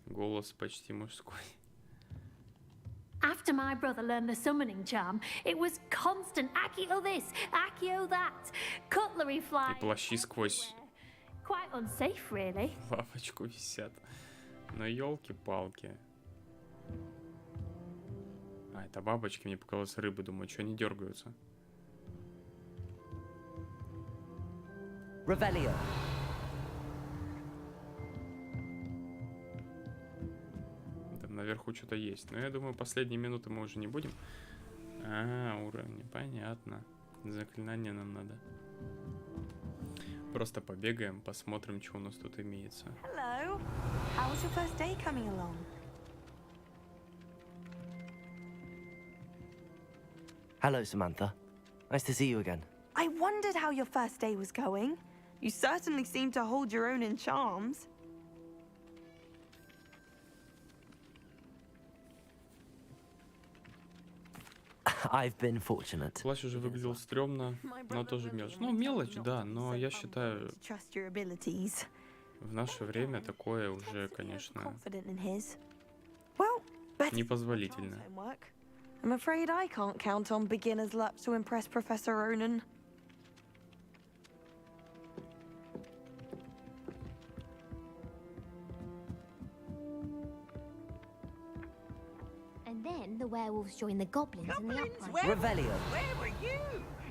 Голос почти мужской. After my brother learned the summoning charm, it was constant Accio this, Accio that, cutlery И flying. плащи сквозь Quite unsafe, really. лавочку висят. Но елки-палки. А, это бабочки, мне показалось, рыбы. Думаю, что они дергаются. Revelio. Там наверху что-то есть. Но я думаю, последние минуты мы уже не будем. А, уровни, понятно. Заклинание нам надо. Просто побегаем, посмотрим, что у нас тут имеется. Hello. How's your first day coming along? Hello, Samantha. Nice to see you again. I wondered how your first day was going. You certainly seem to hold your own in charms. I've been fortunate. Плащ уже выглядел стрёмно, но тоже мелочь. Ну, мелочь, да, но я считаю, Trust your abilities. в наше время такое уже, конечно, Confident in his. Well, better непозволительно. homework. I'm afraid I can't count on beginner's luck to impress Professor Ronan. dwarves joined the goblins in the Goblins? uprising. Where were you?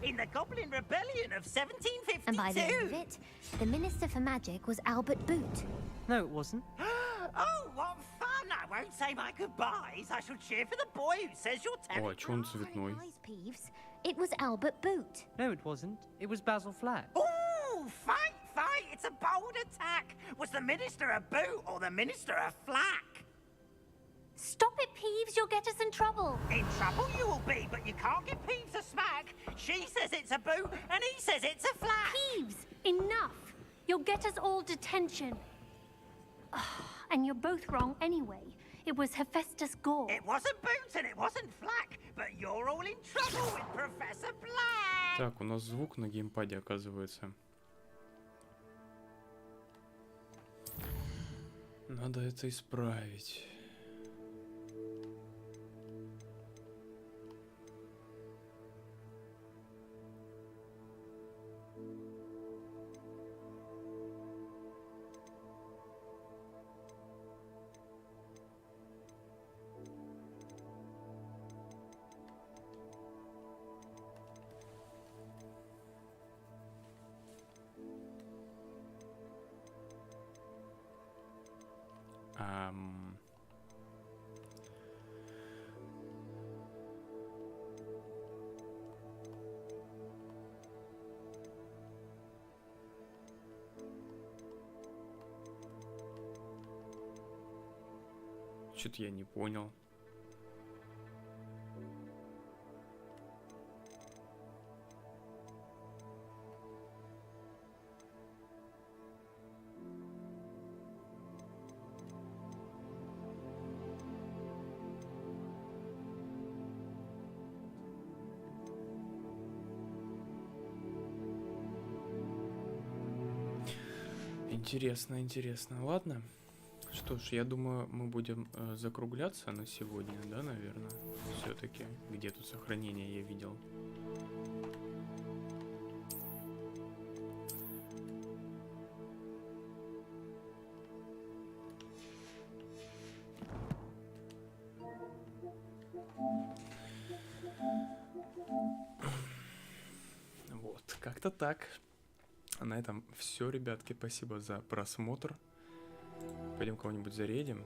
In the Goblin Rebellion of 1752? And by the end of it, the Minister for Magic was Albert Boot. No, it wasn't. Oh, what fun! I won't say my goodbyes. I shall cheer for the boy who says you're О, а чё он цветной? Peeves, it was Albert Boot. No, it wasn't. It was Basil Flack. Ooh, fight, fight! It's a bold attack. Was the Minister a boot or the Minister a flack? Stop it, Peeves, you'll get us in trouble. In trouble you will be, but you can't give Peeves a smack. She says it's a boot, and he says it's a flack. Peeves, enough. You'll get us all detention. And you're both wrong anyway. It was Hephaestus Gore. It wasn't boot and it wasn't flack, but you're all in trouble with Professor Black. Так, у нас звук на геймпаде, оказывается. Надо это исправить. Что-то я не понял. Интересно, интересно. Ладно. Что ж, я думаю, мы будем закругляться на сегодня, да, наверное? Все-таки. Где тут сохранение я видел? Вот, как-то так. А на этом все, ребятки. Спасибо за просмотр. Пойдем кого-нибудь зарядим.